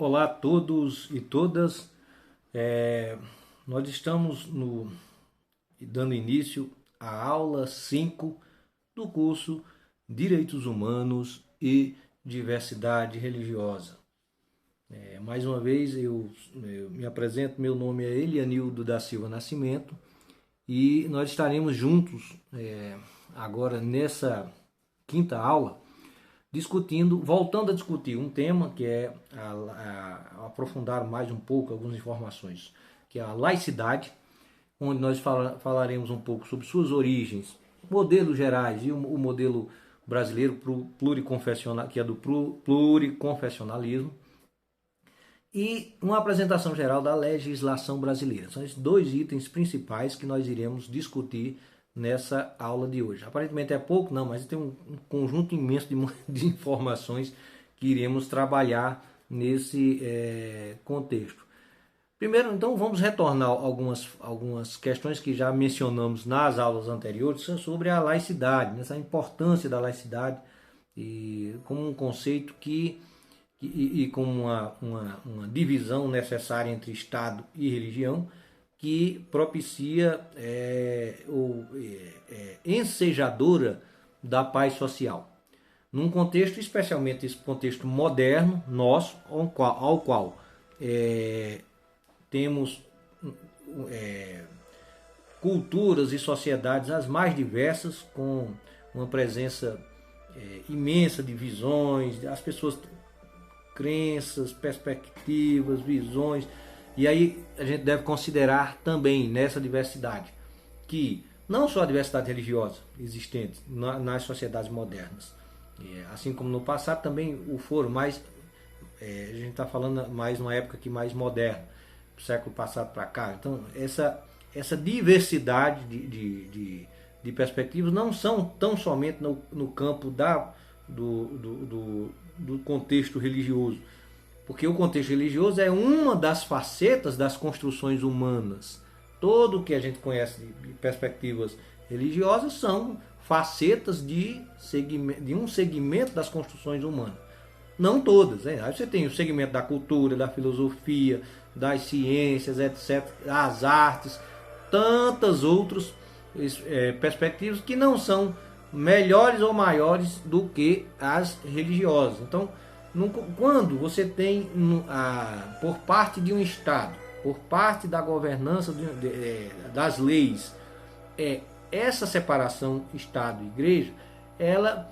Olá a todos e todas. Nós estamos dando início à aula 5 do curso Direitos Humanos e Diversidade Religiosa. Mais uma vez eu me apresento, meu nome é Elianildo da Silva Nascimento e nós estaremos juntos agora nessa quinta aula voltando a discutir um tema que é aprofundar mais um pouco algumas informações, que é a laicidade, onde nós falaremos um pouco sobre suas origens, modelos gerais e o modelo brasileiro pluriconfessional, que é do pluriconfessionalismo, e uma apresentação geral da legislação brasileira. São esses dois itens principais que nós iremos discutir nessa aula de hoje. Aparentemente é pouco, não, mas tem um conjunto imenso de informações que iremos trabalhar nesse contexto. Primeiro, então, vamos retornar algumas questões que já mencionamos nas aulas anteriores sobre a laicidade, essa importância da laicidade e como um conceito e como uma divisão necessária entre Estado e religião, que propicia ensejadora da paz social. Num contexto, especialmente esse contexto moderno, nosso, ao qual temos culturas e sociedades as mais diversas, com uma presença imensa de visões, as pessoas, crenças, perspectivas, visões. E aí a gente deve considerar também nessa diversidade que não só a diversidade religiosa existente nas sociedades modernas, assim como no passado também o foram, mas a gente está falando mais numa época que mais moderna, do século passado para cá. Então essa diversidade de perspectivas não são tão somente no campo do contexto religioso, porque o contexto religioso é uma das facetas das construções humanas. Todo o que a gente conhece de perspectivas religiosas são facetas de um segmento das construções humanas. Não todas. Aí você tem o segmento da cultura, da filosofia, das ciências, etc., das artes, tantas outras perspectivas que não são melhores ou maiores do que as religiosas. Então, quando você tem por parte de um Estado, por parte da governança das leis, essa separação Estado e Igreja, ela,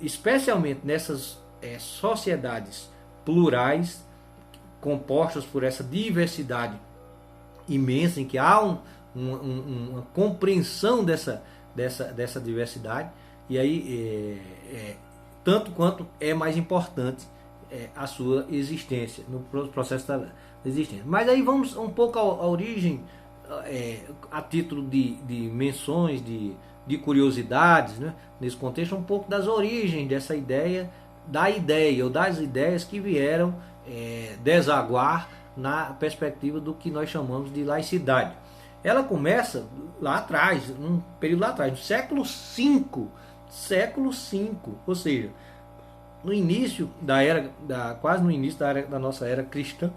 especialmente nessas sociedades plurais, compostas por essa diversidade imensa, em que há uma compreensão dessa diversidade, e aí tanto quanto é mais importante a sua existência, no processo da existência. Mas aí vamos um pouco à origem, a título de menções, de curiosidades, né? Nesse contexto, um pouco das origens dessa ideia, ou das ideias que vieram desaguar na perspectiva do que nós chamamos de laicidade. Ela começa lá atrás, num período lá atrás, no século V, ou seja, no início quase no início da nossa era cristã,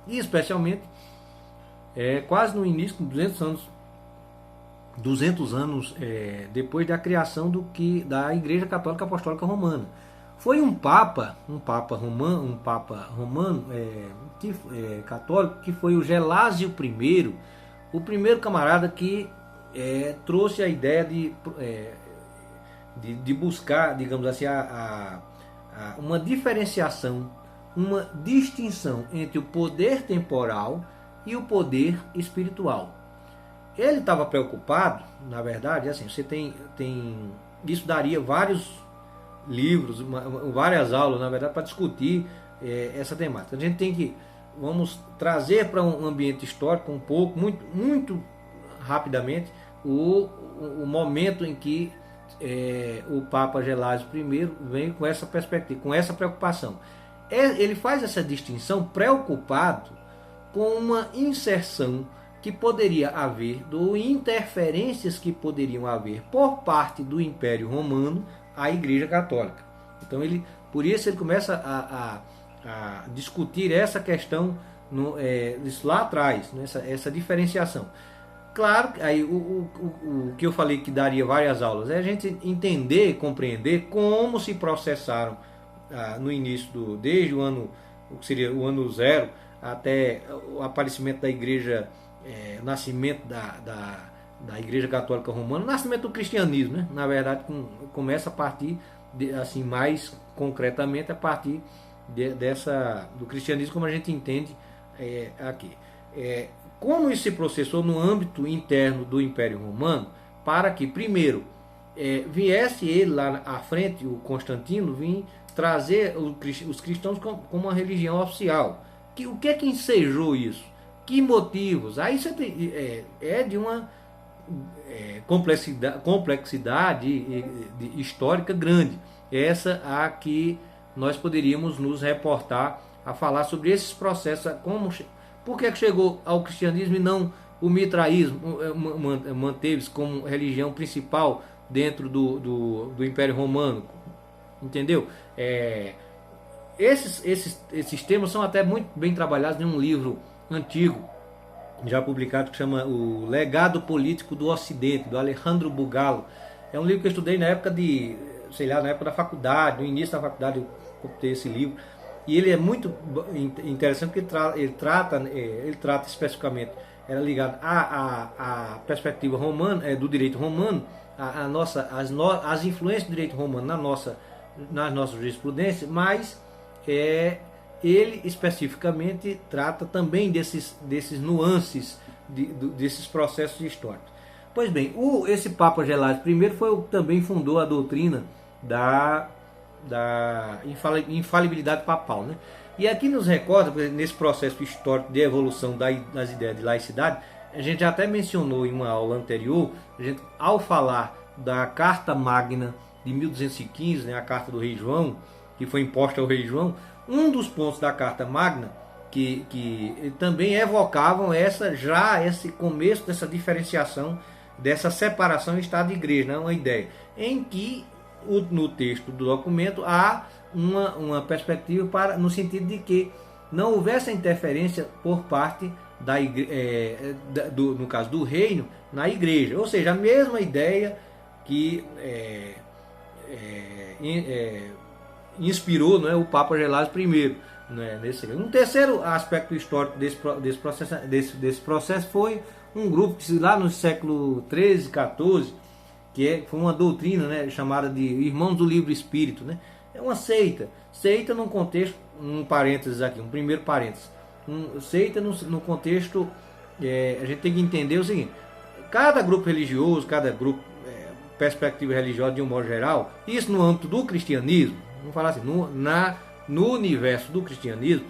e especialmente quase no início, com 200 anos depois da criação da Igreja Católica Apostólica Romana. Foi um papa romano, católico, que foi o Gelásio I, o primeiro camarada que trouxe a ideia de buscar, digamos assim, uma diferenciação, uma distinção entre o poder temporal e o poder espiritual. Ele estava preocupado, na verdade, assim, você tem isso daria vários livros, várias aulas, na verdade, para discutir essa temática. A gente vamos trazer para um ambiente histórico um pouco, muito rapidamente, o momento em que o Papa Gelásio I vem com essa perspectiva, com essa preocupação. Ele faz essa distinção preocupado com uma inserção que poderia haver, interferências que poderiam haver por parte do Império Romano à Igreja Católica. Então por isso ele começa a discutir essa questão isso lá atrás, né, essa diferenciação. Claro, aí o que eu falei que daria várias aulas é a gente entender, compreender como se processaram no início, desde o ano, o que seria o ano zero, até o aparecimento da igreja, o nascimento da Igreja Católica Romana, o nascimento do cristianismo, né? Na verdade, começa a partir, assim, mais concretamente, a partir do cristianismo como a gente entende aqui. Como isso se processou no âmbito interno do Império Romano, para que, primeiro, viesse ele lá à frente, o Constantino, vir trazer os cristãos como uma religião oficial. O que é que ensejou isso? Que motivos? Aí você tem, de uma complexidade histórica grande. Essa a que nós poderíamos nos reportar a falar sobre esses processos. Por que chegou ao cristianismo e não o mitraísmo manteve-se como religião principal dentro do Império Romano? Entendeu? Esses temas são até muito bem trabalhados em um livro antigo, já publicado, que chama O Legado Político do Ocidente, do Alejandro Bugallo. É um livro que eu estudei na época na época da faculdade, no início da faculdade eu comprei esse livro. E ele é muito interessante porque ele trata especificamente, era ligado à perspectiva romana, do direito romano, as influências do direito romano na nossa jurisprudência, mas ele especificamente trata também desses nuances, desses processos históricos. Pois bem, esse Papa Gelásio I também fundou a doutrina da infalibilidade papal, né? E aqui nos recorda, nesse processo histórico de evolução das ideias de laicidade, a gente já até mencionou em uma aula anterior, ao falar da Carta Magna de 1215, né, a Carta do Rei João, que foi imposta ao Rei João, um dos pontos da Carta Magna que também evocavam esse começo dessa diferenciação, dessa separação Estado e Igreja, né, uma ideia em que no texto do documento há uma perspectiva no sentido de que não houvesse interferência por parte no caso do reino, na igreja. Ou seja, a mesma ideia que inspirou, não é, o Papa Gelásio I. Né, um terceiro aspecto histórico desse processo foi um grupo que lá no século XIII, XIV, foi uma doutrina, né, chamada de Irmãos do Livre Espírito, né? É uma seita num contexto, um primeiro parênteses, seita no contexto, a gente tem que entender o seguinte: cada grupo religioso, cada grupo, perspectiva religiosa de um modo geral, isso no âmbito do cristianismo, vamos falar assim, no universo do cristianismo,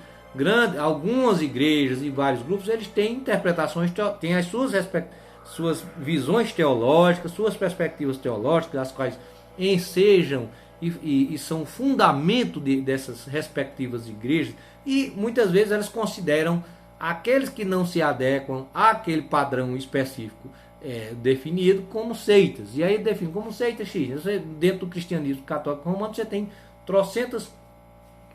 algumas igrejas e vários grupos, eles têm interpretações, têm as suas visões teológicas, suas perspectivas teológicas, as quais ensejam e são fundamento dessas respectivas igrejas, e muitas vezes elas consideram aqueles que não se adequam àquele padrão específico definido como seitas. E aí define como seita X. Dentro do cristianismo católico romano você tem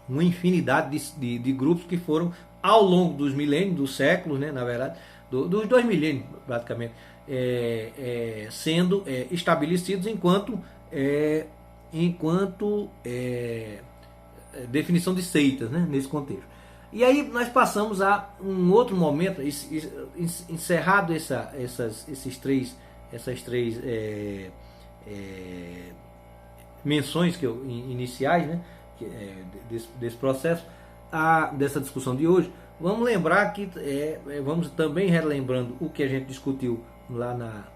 uma infinidade de grupos que foram ao longo dos milênios, dos séculos, né, na verdade, dos 2 milênios, praticamente, sendo estabelecidos enquanto definição de seitas, né, nesse contexto. E aí nós passamos a um outro momento, encerrado essas três menções iniciais, né, desse processo, dessa discussão de hoje. Vamos lembrar que vamos também relembrando o que a gente discutiu lá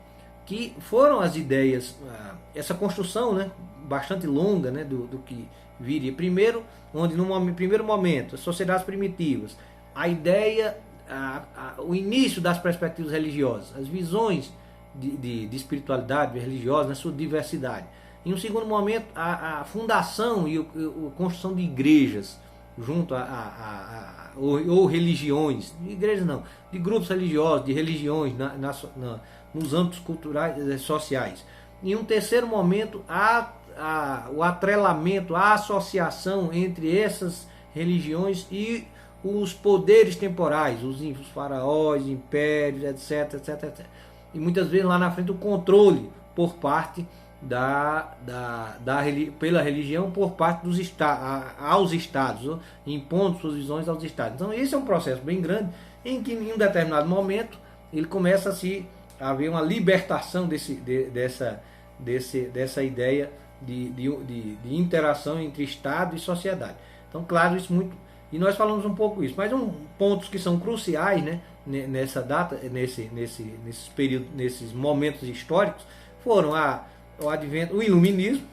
que foram as ideias, essa construção, né, bastante longa, né, do que viria primeiro, onde no primeiro momento as sociedades primitivas, a ideia, o início das perspectivas religiosas, as visões de espiritualidade religiosa na sua diversidade. Em um segundo momento, a fundação e a construção de igrejas junto ou religiões, igrejas não, de grupos religiosos, de religiões nos âmbitos culturais e sociais. Em um terceiro momento, o atrelamento, a associação entre essas religiões e os poderes temporais, os faraós, impérios, etc, etc, etc. E muitas vezes lá na frente o controle por parte pela religião por parte dos aos estados, impondo suas visões aos estados. Então esse é um processo bem grande em que em um determinado momento ele começa a haver uma libertação dessa ideia de interação entre Estado e sociedade. Então, claro, isso muito. E nós falamos um pouco isso, mas pontos que são cruciais, né, nessa data, nesses períodos, nesses momentos históricos, foram o advento do iluminismo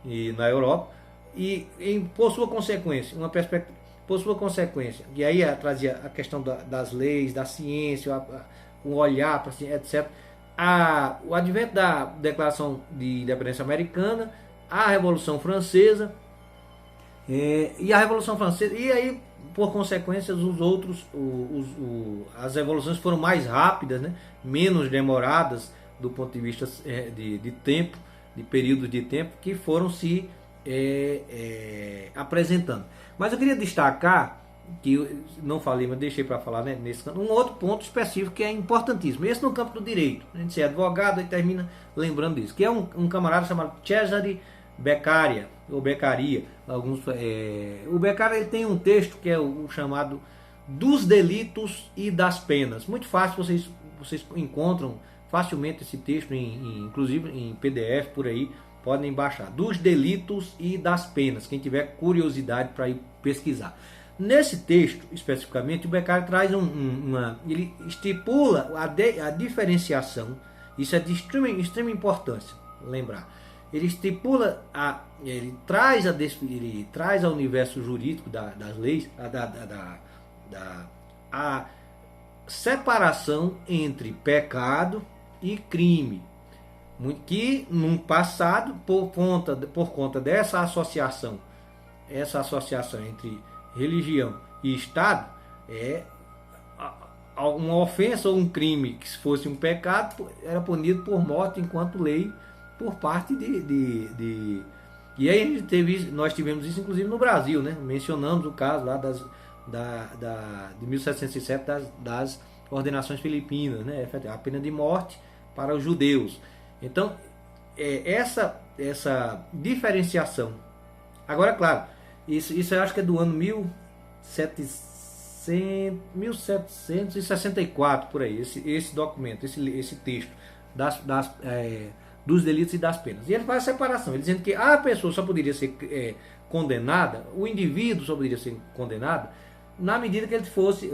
e na Europa, e por sua consequência, e aí trazia a questão das leis, da ciência, o olhar para a ciência, etc. O advento da Declaração de Independência Americana, a Revolução Francesa, e a Revolução Francesa, e aí por consequência as revoluções foram mais rápidas, né? Menos demoradas do ponto de vista de tempo, de períodos de tempo que foram se apresentando. Mas eu queria destacar, que eu não falei, mas deixei para falar, né, um outro ponto específico que é importantíssimo, esse no campo do direito. A gente é advogado e termina lembrando disso, que é um camarada chamado Cesare Beccaria, ou Beccaria. O Beccaria, ele tem um texto que é o chamado Dos Delitos e das Penas. Muito fácil, vocês encontram facilmente esse texto, inclusive em PDF por aí, podem baixar. Dos Delitos e das Penas, quem tiver curiosidade para ir pesquisar. Nesse texto, especificamente, o Beccaria traz ele estipula a diferenciação, isso é de extrema importância, lembrar. Ele estipula, ele traz ao universo jurídico das leis, a separação entre pecado e crime, que no passado, por conta dessa associação entre religião e Estado, uma ofensa ou um crime que se fosse um pecado era punido por morte enquanto lei por parte e aí nós tivemos isso inclusive no Brasil, né? Mencionamos o caso lá de 1707 das ordenações filipinas, né? A pena de morte para os judeus. Então essa diferenciação, agora claro, isso eu acho que é do ano 1764 por aí, esse documento, esse texto dos delitos e das penas. E ele faz a separação, ele dizendo que a pessoa só poderia ser condenada, o indivíduo só poderia ser condenado na medida que ele fosse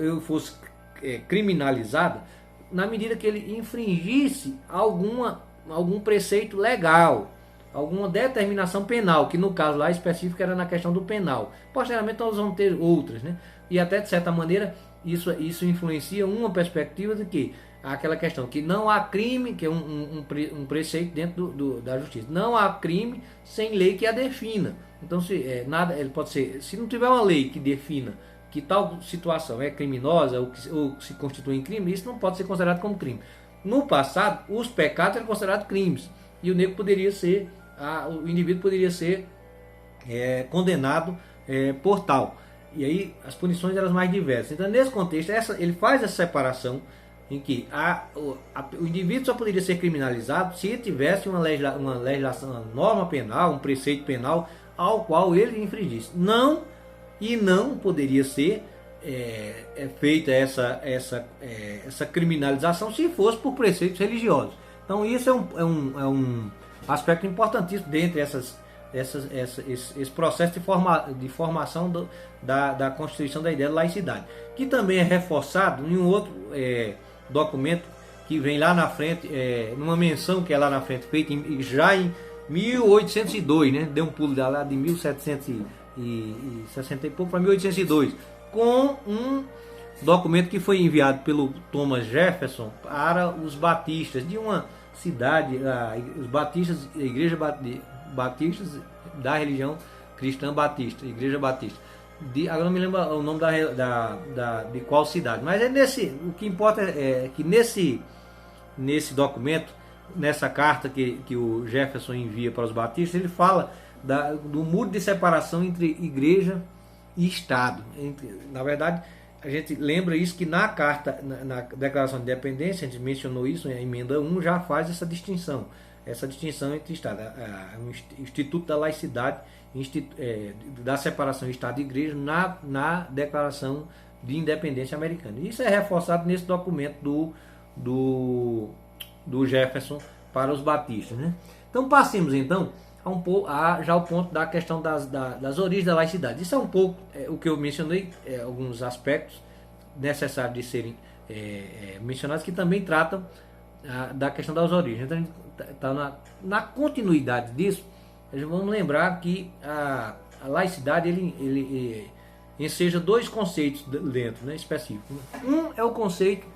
criminalizado, na medida que ele infringisse algum preceito legal, alguma determinação penal, que no caso lá específico era na questão do penal. Posteriormente nós vamos ter outras, né? E até de certa maneira isso influencia uma perspectiva de que aquela questão que não há crime, que é um preceito dentro da justiça, não há crime sem lei que a defina. Então ele pode ser, se não tiver uma lei que defina que tal situação é criminosa ou se constitui em crime, isso não pode ser considerado como crime. No passado, os pecados eram considerados crimes e o indivíduo poderia ser condenado por tal. E aí as punições eram mais diversas. Então, nesse contexto, ele faz essa separação em que o indivíduo só poderia ser criminalizado se tivesse uma legislação, uma norma penal, um preceito penal ao qual ele infringisse. Não poderia ser feita essa criminalização se fosse por preceitos religiosos. Então isso é um aspecto importantíssimo dentre esse processo de formação da Constituição da ideia de laicidade, que também é reforçado em um outro documento que vem lá na frente, numa menção que é lá na frente, feita já em 1802, né? Deu um pulo lá de 1760 e pouco para 1802, com um documento que foi enviado pelo Thomas Jefferson para os batistas de uma cidade, os batistas, a igreja batistas da religião cristã batista, igreja batista. Agora não me lembro o nome de qual cidade, mas o que importa é que nesse documento, nessa carta que o Jefferson envia para os batistas, ele fala do muro de separação entre igreja e Estado. Na verdade, a gente lembra isso que na carta, na Declaração de Independência, a gente mencionou isso, a emenda 1 já faz essa distinção entre Estado, o Instituto da Laicidade, da separação Estado e Igreja na Declaração de Independência Americana. Isso é reforçado nesse documento do Jefferson para os batistas, né? Então passemos então já ao ponto da questão das origens da laicidade. Isso é um pouco o que eu mencionei, alguns aspectos necessários de serem mencionados, que também tratam da questão das origens. Então a gente está na continuidade disso. Vamos lembrar que a laicidade ele enseja dois conceitos dentro, né, específicos. Um é o conceito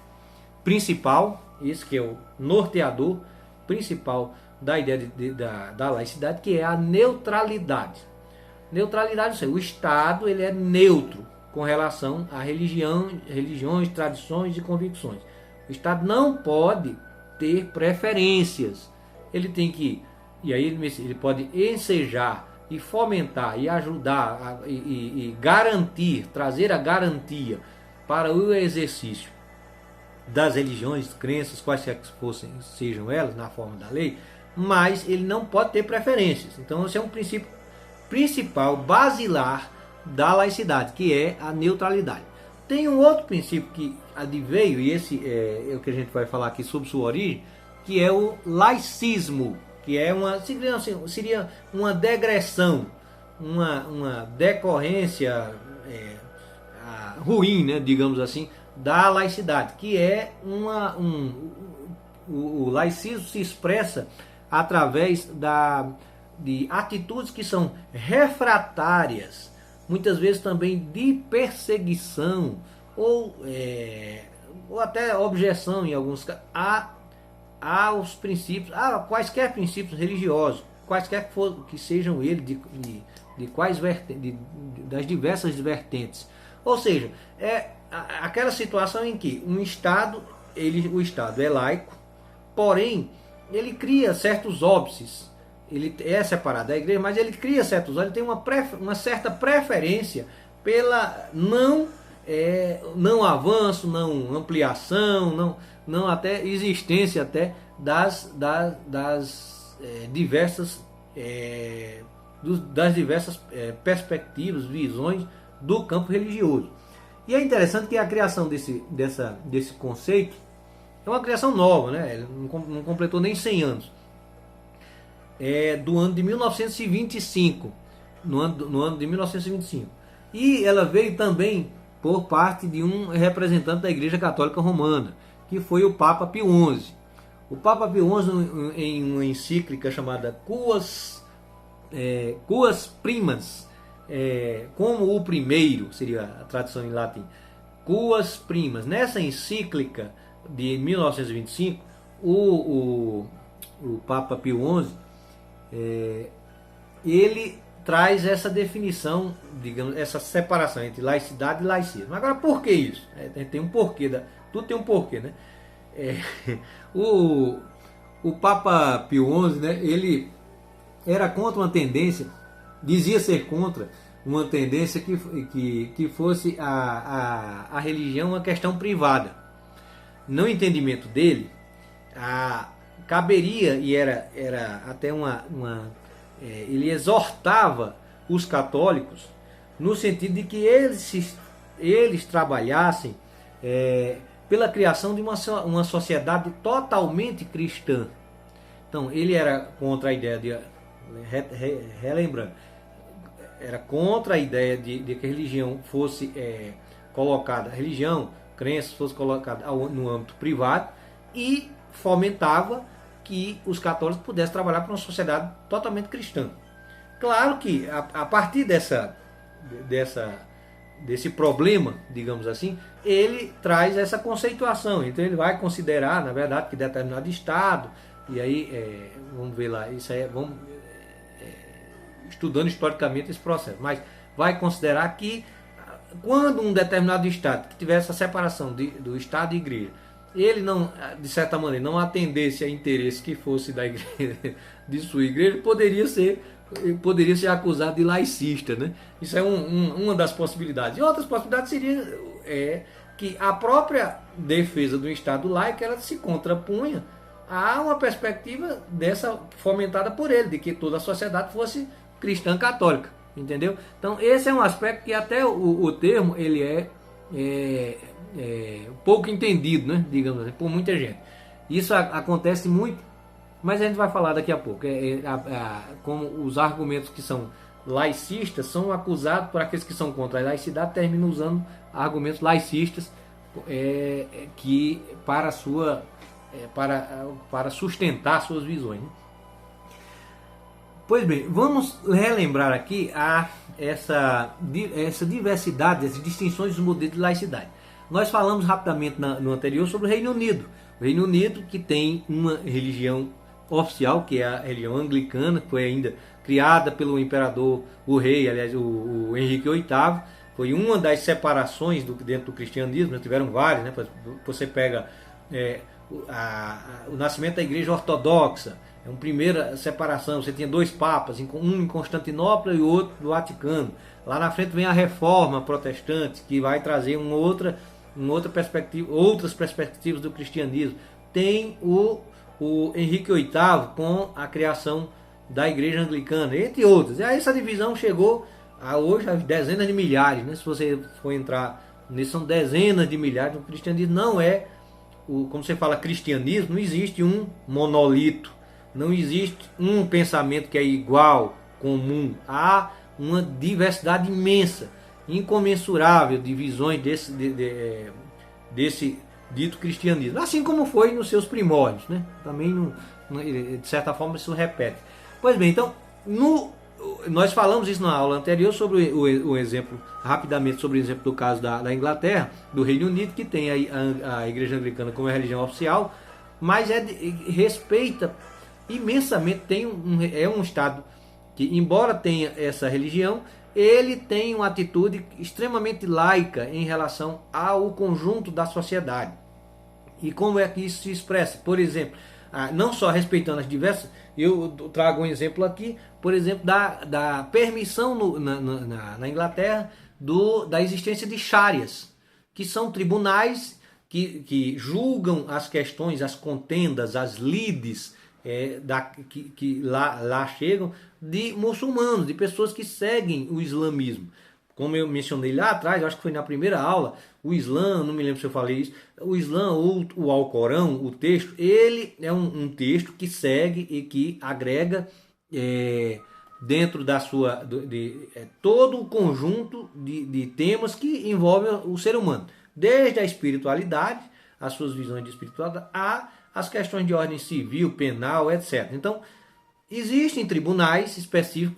principal, esse que é o norteador principal da ideia da laicidade, que é a neutralidade. Neutralidade, ou seja, o Estado ele é neutro com relação a religiões, tradições e convicções. O Estado não pode ter preferências. Ele tem que, e aí ele pode ensejar e fomentar e ajudar e garantir, trazer a garantia para o exercício das religiões, crenças, quaisquer que sejam elas, na forma da lei, mas ele não pode ter preferências. Então esse é um princípio principal, basilar da laicidade, que é a neutralidade. Tem um outro princípio que adveio, e esse é o que a gente vai falar aqui sobre sua origem, que é o laicismo, que é seria uma degressão, uma decorrência ruim, né, digamos assim, da laicidade, que é o laicismo se expressa através de atitudes que são refratárias, muitas vezes também de perseguição ou até objeção em alguns casos aos princípios, a quaisquer princípios religiosos, quaisquer que sejam eles, de quais das diversas vertentes. Ou seja, é aquela situação em que o Estado é laico, porém ele cria certos óbices. Ele é separado da igreja, mas ele cria certos óbices, ele tem uma certa preferência pela não avanço, não ampliação, não até existência até das diversas perspectivas, visões do campo religioso. E é interessante que a criação desse conceito é uma criação nova, né? Ele não completou nem 100 anos. É do ano de 1925, no ano de 1925. E ela veio também por parte de um representante da Igreja Católica Romana, que foi o Papa Pio XI. O Papa Pio XI, em uma encíclica chamada Quas Primas, como o primeiro, seria a tradução em latim, Quas Primas. Nessa encíclica de 1925, o Papa Pio XI, ele traz essa definição, digamos, essa separação entre laicidade e laicismo. Agora, por que isso? Tem um porquê, tudo tem um porquê, né? O Papa Pio XI, né, ele era contra uma tendência, dizia ser contra uma tendência que fosse a religião uma questão privada. No entendimento dele, caberia, e era até ele exortava os católicos no sentido de que eles trabalhassem pela criação de uma sociedade totalmente cristã. Então ele era contra a ideia de, relembrando, era contra a ideia de que a religião fosse colocada, crenças fosse colocada no âmbito privado, e fomentava que os católicos pudessem trabalhar para uma sociedade totalmente cristã. Claro que a partir desse problema, digamos assim, ele traz essa conceituação. Então ele vai considerar, na verdade, que determinado Estado, e aí vamos ver lá, isso aí vamos estudando historicamente esse processo, mas vai considerar que quando um determinado Estado que tivesse a separação do Estado e Igreja, ele não, de certa maneira, não atendesse a interesse que fosse da igreja, de sua igreja, poderia ser poderia ser acusado de laicista, né? Isso é uma das possibilidades. E outras possibilidades seria que a própria defesa do Estado laico ela se contrapunha a uma perspectiva dessa fomentada por ele, de que toda a sociedade fosse cristã católica, entendeu? Então esse é um aspecto que até o termo ele é pouco entendido, né? Digamos assim, por muita gente. Isso acontece muito, mas a gente vai falar daqui a pouco. Como os argumentos que são laicistas são acusados por aqueles que são contra a laicidade, terminam usando argumentos laicistas que para sustentar suas visões, né? Pois bem, vamos relembrar aqui essa diversidade, essas distinções dos modelos de laicidade. Nós falamos rapidamente no anterior sobre o Reino Unido. O Reino Unido que tem uma religião oficial, que é a religião anglicana, que foi ainda criada pelo imperador, o rei, aliás, o Henrique VIII. Foi uma das separações dentro do cristianismo, tiveram várias, né? Você pega o nascimento da Igreja Ortodoxa, é uma primeira separação. Você tinha dois papas, um em Constantinopla e o outro no Vaticano. Lá na frente vem a Reforma Protestante, que vai trazer uma outra perspectiva, outras perspectivas do cristianismo. Tem o Henrique VIII com a criação da Igreja Anglicana, entre outras. E aí essa divisão chegou hoje a dezenas de milhares, né? Se você for entrar nisso, são dezenas de milhares. O cristianismo não é, como você fala cristianismo, não existe um monolito, não existe um pensamento que é igual, comum. Há uma diversidade imensa, incomensurável de visões desse dito cristianismo, assim como foi nos seus primórdios, né? Também de certa forma isso repete. Pois bem, então nós falamos isso na aula anterior sobre o exemplo, rapidamente sobre o exemplo do caso da Inglaterra, do Reino Unido, que tem a Igreja Anglicana como religião oficial, mas respeita imensamente, é um Estado que, embora tenha essa religião, ele tem uma atitude extremamente laica em relação ao conjunto da sociedade. E como é que isso se expressa? Por exemplo, não só respeitando as diversas, eu trago um exemplo aqui, por exemplo, da permissão na Inglaterra da existência de chárias, que são tribunais que julgam as questões, as contendas, as lides que lá chegam de muçulmanos, de pessoas que seguem o islamismo. Como eu mencionei lá atrás, eu acho que foi na primeira aula, o Islã, não me lembro se eu falei isso, o Islã ou o Alcorão, o texto, ele é um texto que segue e que agrega dentro da sua todo o conjunto de temas que envolvem o ser humano, desde a espiritualidade, as suas visões de espiritualidade, as questões de ordem civil, penal, etc. Então, existem tribunais específicos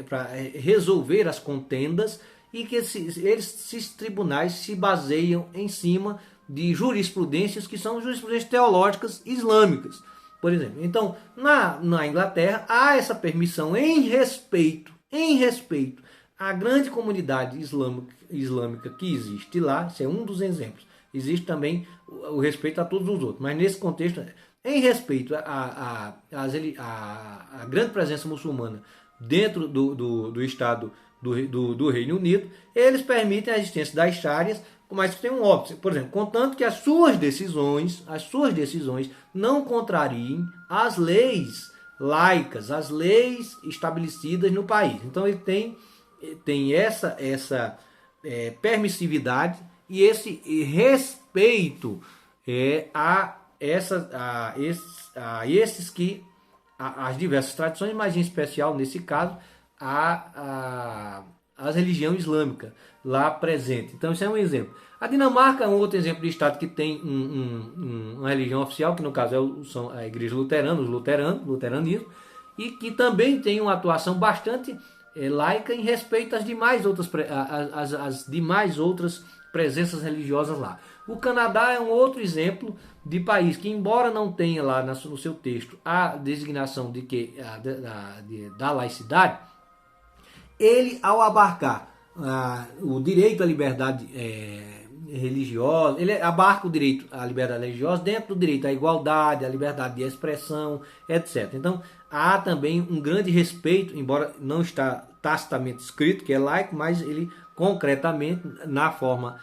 para resolver as contendas e que esses tribunais se baseiam em cima de jurisprudências que são jurisprudências teológicas islâmicas, por exemplo. Então, na Inglaterra, há essa permissão em respeito à grande comunidade islâmica que existe lá. Isso é um dos exemplos. Existe também o respeito a todos os outros, mas nesse contexto, em respeito à grande presença muçulmana dentro do Estado do Reino Unido, eles permitem a existência das chárias, mas tem um óbvio, por exemplo, contanto que as suas decisões não contrariem as leis laicas, as leis estabelecidas no país. Então ele tem essa permissividade e esse respeito as diversas tradições, mas em especial nesse caso as religião islâmica lá presente. Então isso é um exemplo. A Dinamarca é um outro exemplo de estado que tem uma religião oficial, que no caso são a igreja luterana, luteranismo, e que também tem uma atuação bastante laica em respeito às demais outras presenças religiosas lá. O Canadá é um outro exemplo de país que, embora não tenha lá no seu texto a designação da laicidade, ele, ao abarcar o direito à liberdade religiosa, ele abarca o direito à liberdade religiosa dentro do direito à igualdade, à liberdade de expressão, etc. Então, há também um grande respeito, embora não está tacitamente escrito que é laico, mas ele concretamente, na forma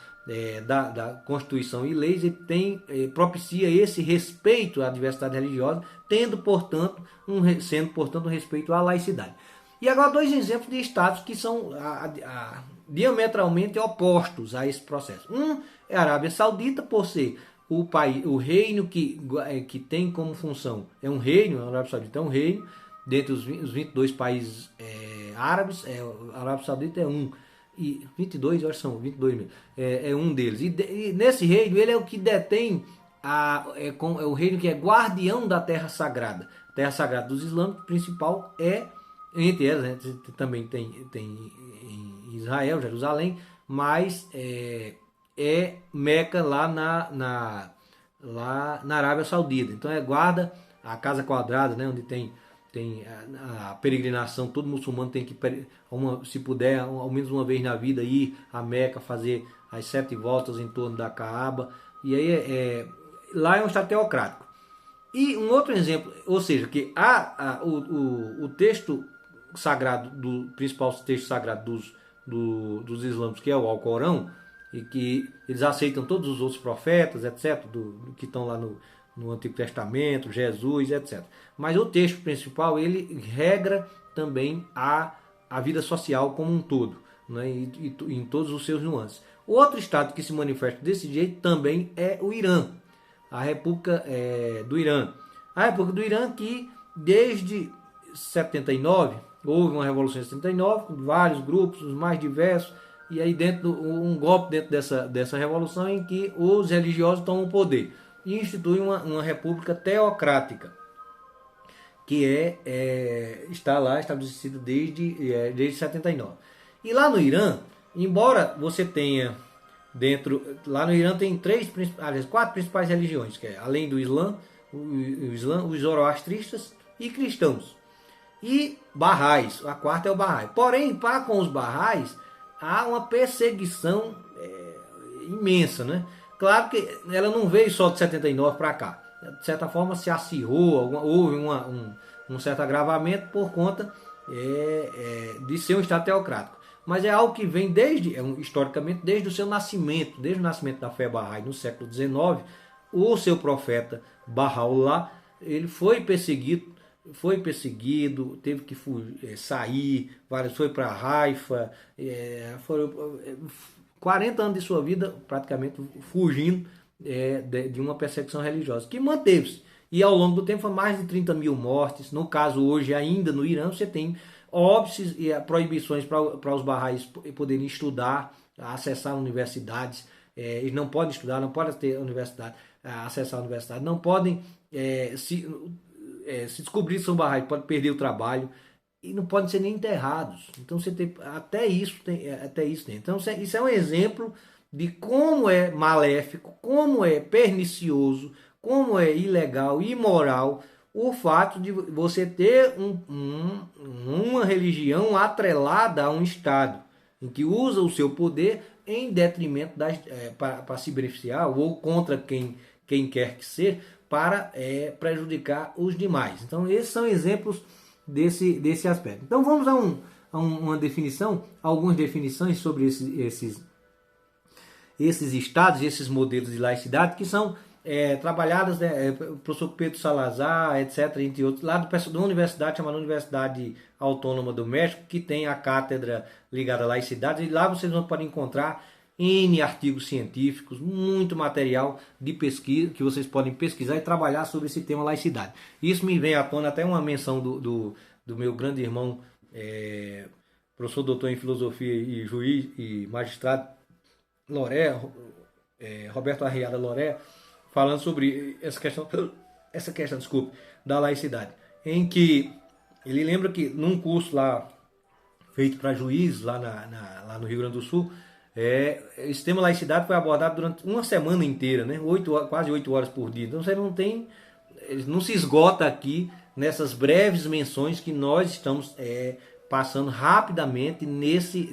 da Constituição e leis, ele propicia esse respeito à diversidade religiosa, sendo, portanto, um respeito à laicidade. E agora dois exemplos de estados que são diametralmente opostos a esse processo. Um é a Arábia Saudita, por ser o reino que tem como função, é um reino, a Arábia Saudita é um reino, dentre os 22 países árabes, a Arábia Saudita é um, e 22, eu acho que são 22 mesmo, é um deles. E nesse reino, ele é o que detém, é o reino que é guardião da terra sagrada. A terra sagrada dos islâmicos, principal entre elas, né, também tem em Israel, Jerusalém, mas Meca lá na Arábia Saudita. Então guarda a Casa Quadrada, né, onde tem a peregrinação, todo muçulmano tem que, se puder, ao menos uma vez na vida, ir a Meca, fazer as 7 voltas em torno da Caaba. E aí lá é um estado teocrático. E um outro exemplo, ou seja, que o texto sagrado, do principal texto sagrado dos islâmicos, que é o Alcorão, e que eles aceitam todos os outros profetas, etc., que estão lá no Antigo Testamento, Jesus, etc. Mas o texto principal, ele regra também a vida social como um todo, né, e em todos os seus nuances. O outro estado que se manifesta desse jeito também é o Irã, a República do Irã. A República do Irã que desde 79, houve uma revolução em 79, com vários grupos, os mais diversos, e aí um golpe dentro dessa revolução em que os religiosos tomam o poder e instituem uma república teocrática, que está lá estabelecida desde 79. E lá no Irã, embora você tenha lá no Irã tem 4 principais religiões, que é, além do Islã, os zoroastristas e cristãos. E Barrais, a quarta é o Bahá'í. Porém, para com os Barrais, há uma perseguição imensa, né? Claro que ela não veio só de 79 para cá. De certa forma se acirrou, houve um certo agravamento por conta de ser um estado teocrático. Mas é algo que vem historicamente desde o seu nascimento, desde o nascimento da fé Bahá'í no século XIX. O seu profeta Bahá'u'lláh, ele foi perseguido, teve que sair, foi para Haifa, foram 40 anos de sua vida praticamente fugindo de uma perseguição religiosa, que manteve-se. E ao longo do tempo foram mais de 30 mil mortes. No caso, hoje, ainda no Irã, você tem óbices e proibições para os Bahá'ís poderem estudar, acessar universidades. Eles não podem estudar, não podem ter universidade, acessar a universidade, não podem se descobrir que são Bahá'í, podem perder o trabalho e não podem ser nem enterrados. Então você tem até isso tem. Então isso é um exemplo de como é maléfico, como é pernicioso, como é ilegal e imoral o fato de você ter uma religião atrelada a um Estado, em que usa o seu poder em detrimento para se beneficiar ou contra quem quer que seja, para prejudicar os demais. Então esses são exemplos desse aspecto. Então vamos a uma definição, algumas definições sobre esses estados, esses modelos de laicidade que são trabalhadas, o professor Pedro Salazar, etc., entre outros, lá da universidade chamada Universidade Autônoma do México, que tem a cátedra ligada à laicidade, e lá vocês podem encontrar N artigos científicos, muito material de pesquisa que vocês podem pesquisar e trabalhar sobre esse tema laicidade. Isso me vem à tona até uma menção do meu grande irmão, professor doutor em filosofia e juiz e magistrado Loré, Roberto Arriada Loré, falando sobre essa questão, desculpe, da laicidade, em que ele lembra que num curso lá feito para juízes lá no Rio Grande do Sul, esse tema laicidade foi abordado durante uma semana inteira, né? Quase 8 horas por dia. Então você não se esgota aqui nessas breves menções que nós estamos passando rapidamente nesse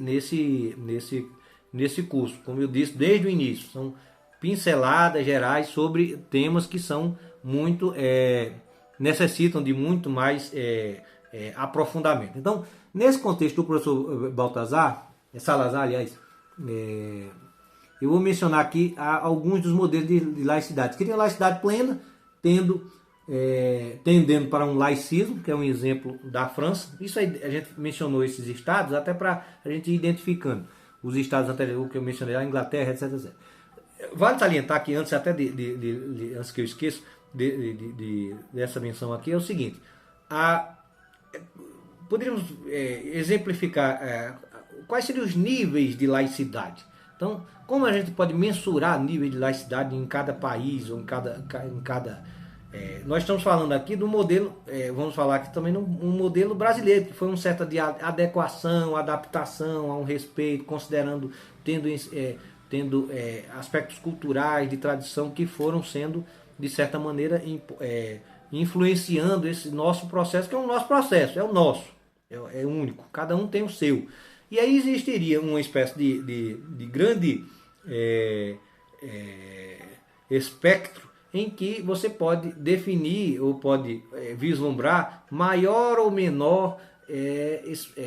curso. Como eu disse desde o início, são pinceladas gerais sobre temas que são muito necessitam de muito mais aprofundamento. Então, nesse contexto do professor Salazar, aliás, eu vou mencionar aqui alguns dos modelos de laicidade. Que tem a laicidade plena, tendendo para um laicismo, que é um exemplo da França. Isso aí, a gente mencionou esses estados até para a gente ir identificando os estados anteriores que eu mencionei, a Inglaterra, etc, etc. Vale salientar que antes até antes que eu esqueça dessa menção aqui, é o seguinte: poderíamos exemplificar quais seriam os níveis de laicidade. Então, como a gente pode mensurar nível de laicidade em cada país ou em cada nós estamos falando aqui do modelo, vamos falar aqui também um modelo brasileiro, que foi uma certa de adequação, adaptação a um respeito, considerando, tendo aspectos culturais, de tradição, que foram sendo, de certa maneira, influenciando esse nosso processo, que é o nosso processo, é o nosso, é único, cada um tem o seu. E aí existiria uma espécie de grande espectro em que você pode definir ou pode vislumbrar maior ou menor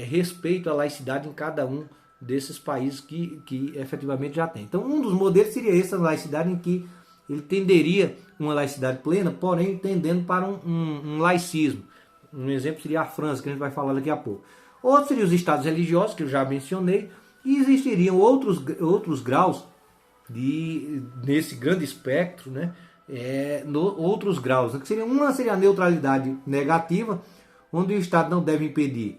respeito à laicidade em cada um desses países que efetivamente já tem. Então, um dos modelos seria essa laicidade, em que ele tenderia uma laicidade plena, porém tendendo para um laicismo. Um exemplo seria a França, que a gente vai falar daqui a pouco. Outros seriam os estados religiosos, que eu já mencionei, e existiriam outros graus nesse grande espectro, né? Outros graus, que uma seria a neutralidade negativa, onde o Estado não deve impedir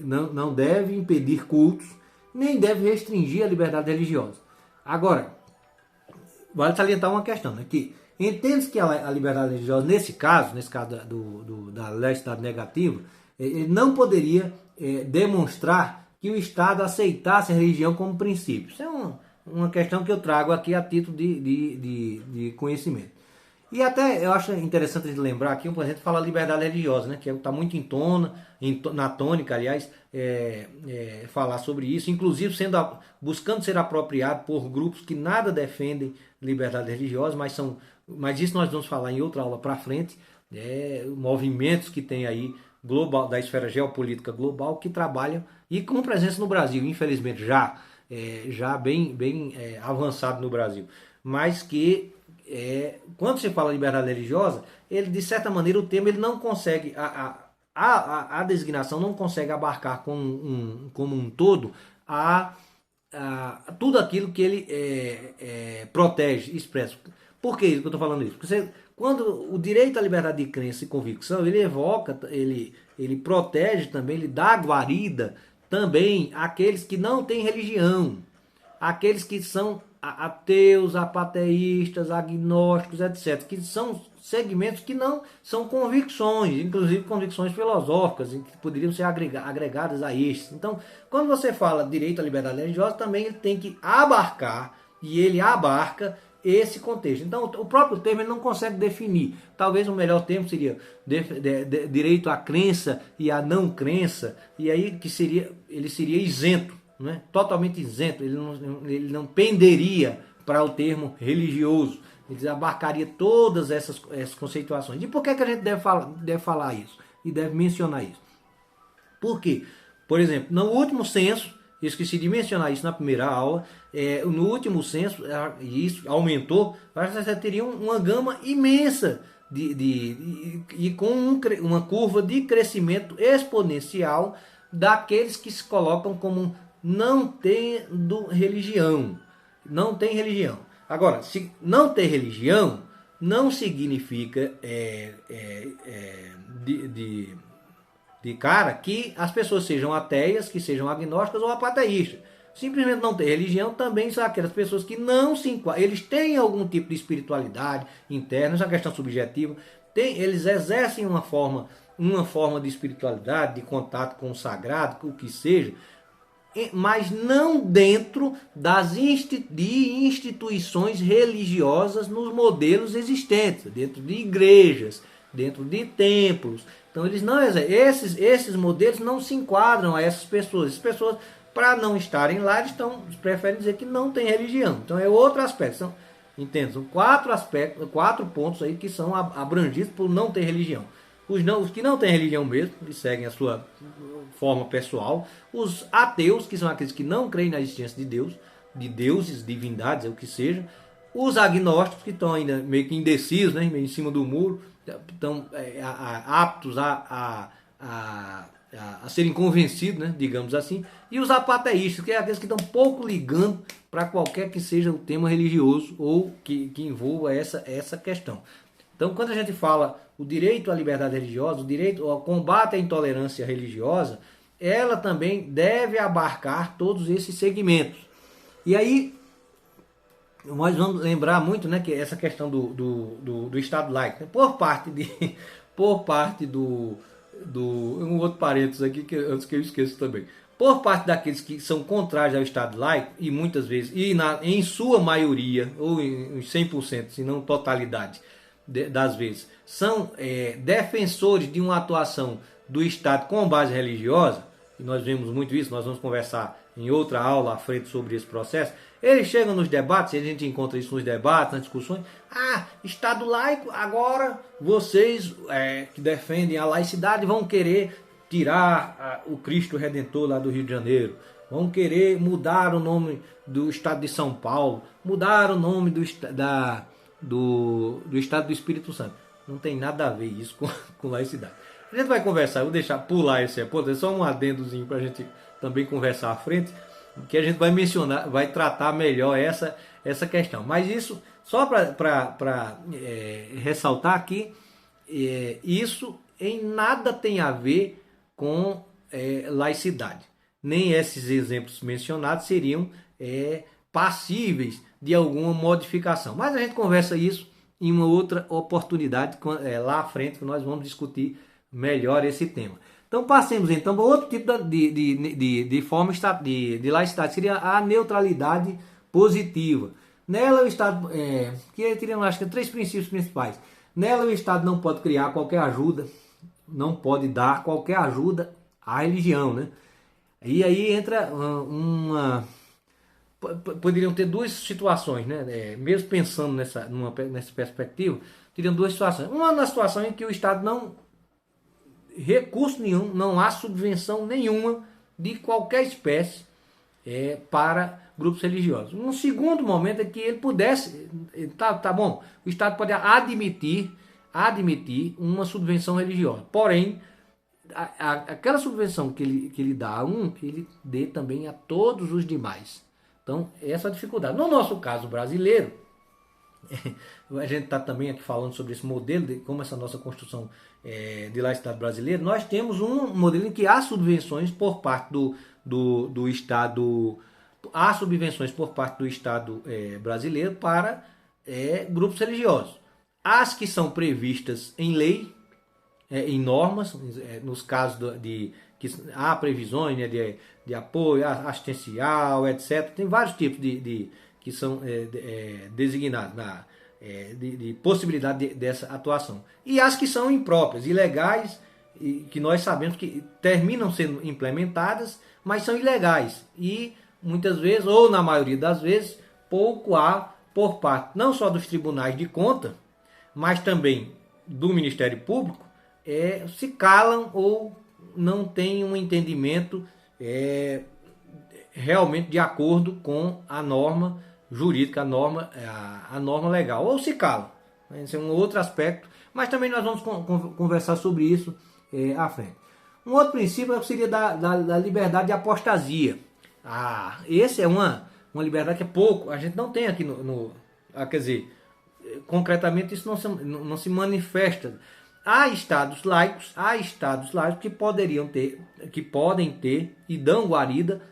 não deve impedir cultos, nem deve restringir a liberdade religiosa. Agora, vale salientar uma questão, né, que entende-se que a liberdade religiosa, nesse caso da laicidade negativa, ele não poderia demonstrar que o Estado aceitasse a religião como princípio. Isso é uma questão que eu trago aqui a título de conhecimento. E até eu acho interessante a gente lembrar aqui, por exemplo, falar liberdade religiosa, né, que está muito na tônica, aliás, falar sobre isso, inclusive buscando ser apropriado por grupos que nada defendem liberdade religiosa, mas isso nós vamos falar em outra aula para frente, movimentos que tem aí global, da esfera geopolítica global, que trabalham e com presença no Brasil, infelizmente já bem avançado no Brasil, mas que quando se fala liberdade religiosa, ele, de certa maneira, o termo ele não consegue, a designação não consegue abarcar como um todo tudo aquilo que ele protege, expressa. Por que eu estou falando isso? Porque quando o direito à liberdade de crença e convicção, ele evoca, ele protege também, ele dá guarida também àqueles que não têm religião, aqueles que são ateus, apateístas, agnósticos, etc., que são segmentos que não são convicções, inclusive convicções filosóficas, que poderiam ser agregadas a estes. Então, quando você fala direito à liberdade religiosa, também ele tem que abarcar, e ele abarca esse contexto. Então, o próprio termo ele não consegue definir. Talvez o melhor termo seria direito à crença e à não crença, e aí ele seria isento, né? Totalmente isento, ele não penderia para o termo religioso, ele abarcaria todas essas conceituações. E por que a gente deve falar isso e deve mencionar isso? Por quê? Por exemplo, no último censo, eu esqueci de mencionar isso na primeira aula, no último censo, e isso aumentou, você teria uma gama imensa e com uma curva de crescimento exponencial daqueles que se colocam como não tendo religião. Não tem religião. Agora, se não ter religião, não significa de cara que as pessoas sejam ateias, que sejam agnósticas ou apateístas. Simplesmente não ter religião também são aquelas pessoas que não se enquadram. Eles têm algum tipo de espiritualidade interna, isso é uma questão subjetiva. Eles exercem uma forma de espiritualidade, de contato com o sagrado, o que seja, mas não dentro de instituições religiosas nos modelos existentes, dentro de igrejas, dentro de templos. Então eles não esses modelos não se enquadram a essas pessoas. As pessoas, para não estarem lá, eles preferem dizer que não tem religião. Então é outro aspecto. Entende? São quatro aspectos, quatro pontos aí que são abrangidos por não ter religião. Os que não têm religião mesmo, eles seguem a sua forma pessoal. Os ateus, que são aqueles que não creem na existência de Deus, de deuses, divindades, o que seja. Os agnósticos, que estão ainda meio que indecisos, né, meio em cima do muro, estão aptos a serem convencidos, né, digamos assim. E os apateístas, que é aqueles que estão pouco ligando para qualquer que seja o tema religioso ou que envolva essa questão. Então, quando a gente fala o direito à liberdade religiosa, o direito ao combate à intolerância religiosa, ela também deve abarcar todos esses segmentos. E aí, nós vamos lembrar muito, né, que essa questão do Estado laico, né, por parte um outro parênteses aqui, antes que eu esqueça também, por parte daqueles que são contrários ao Estado laico, e muitas vezes, em sua maioria, ou em 100%, se não totalidade das vezes, são defensores de uma atuação do Estado com base religiosa, e nós vemos muito isso, nós vamos conversar em outra aula à frente sobre esse processo. Eles chegam nos debates, e a gente encontra isso nos debates, nas discussões. Estado laico, agora vocês que defendem a laicidade vão querer tirar o Cristo Redentor lá do Rio de Janeiro, vão querer mudar o nome do Estado de São Paulo, mudar o nome do Estado do Espírito Santo. Não tem nada a ver isso com laicidade. A gente vai conversar, eu vou pular esse ponto, é só um adendozinho para a gente também conversar à frente, que a gente vai mencionar, vai tratar melhor essa questão. Mas isso, só para ressaltar aqui, isso em nada tem a ver com laicidade. Nem esses exemplos mencionados seriam passíveis de alguma modificação. Mas a gente conversa isso em uma outra oportunidade, lá à frente, que nós vamos discutir melhor esse tema. Então passemos então para outro tipo de forma de laicidade, seria a neutralidade positiva. Nela o Estado, que teriam acho que 3 princípios principais. Nela o Estado não pode criar qualquer ajuda, não pode dar qualquer ajuda à religião, né? E aí entra poderiam ter duas situações, né? Mesmo pensando nessa perspectiva, teriam duas situações. Uma na situação em que o Estado não recurso nenhum, não há subvenção nenhuma de qualquer espécie para grupos religiosos. Um segundo momento é que ele pudesse, tá bom, o Estado pode admitir uma subvenção religiosa, porém aquela subvenção que ele dá a um, ele dê também a todos os demais. Então, essa é a dificuldade. No nosso caso brasileiro, a gente está também aqui falando sobre esse modelo, de como essa nossa construção de laicidade brasileira, nós temos um modelo em que há subvenções por parte do Estado, há subvenções por parte do Estado brasileiro para grupos religiosos. As que são previstas em lei, em normas, nos casos que há previsões, né, de apoio assistencial, etc. Tem vários tipos que são designados de possibilidade dessa atuação. E as que são impróprias, ilegais, e que nós sabemos que terminam sendo implementadas, mas são ilegais. E muitas vezes, ou na maioria das vezes, pouco há por parte não só dos tribunais de conta, mas também do Ministério Público, se calam ou não têm um entendimento realmente de acordo com a norma jurídica, a norma legal, ou se calam. Esse é um outro aspecto, mas também nós vamos conversar sobre isso à frente. Um outro princípio seria da liberdade de apostasia. Esse é uma liberdade que é pouco, a gente não tem aqui quer dizer, concretamente isso não se manifesta. Há estados laicos que podem ter e dão guarida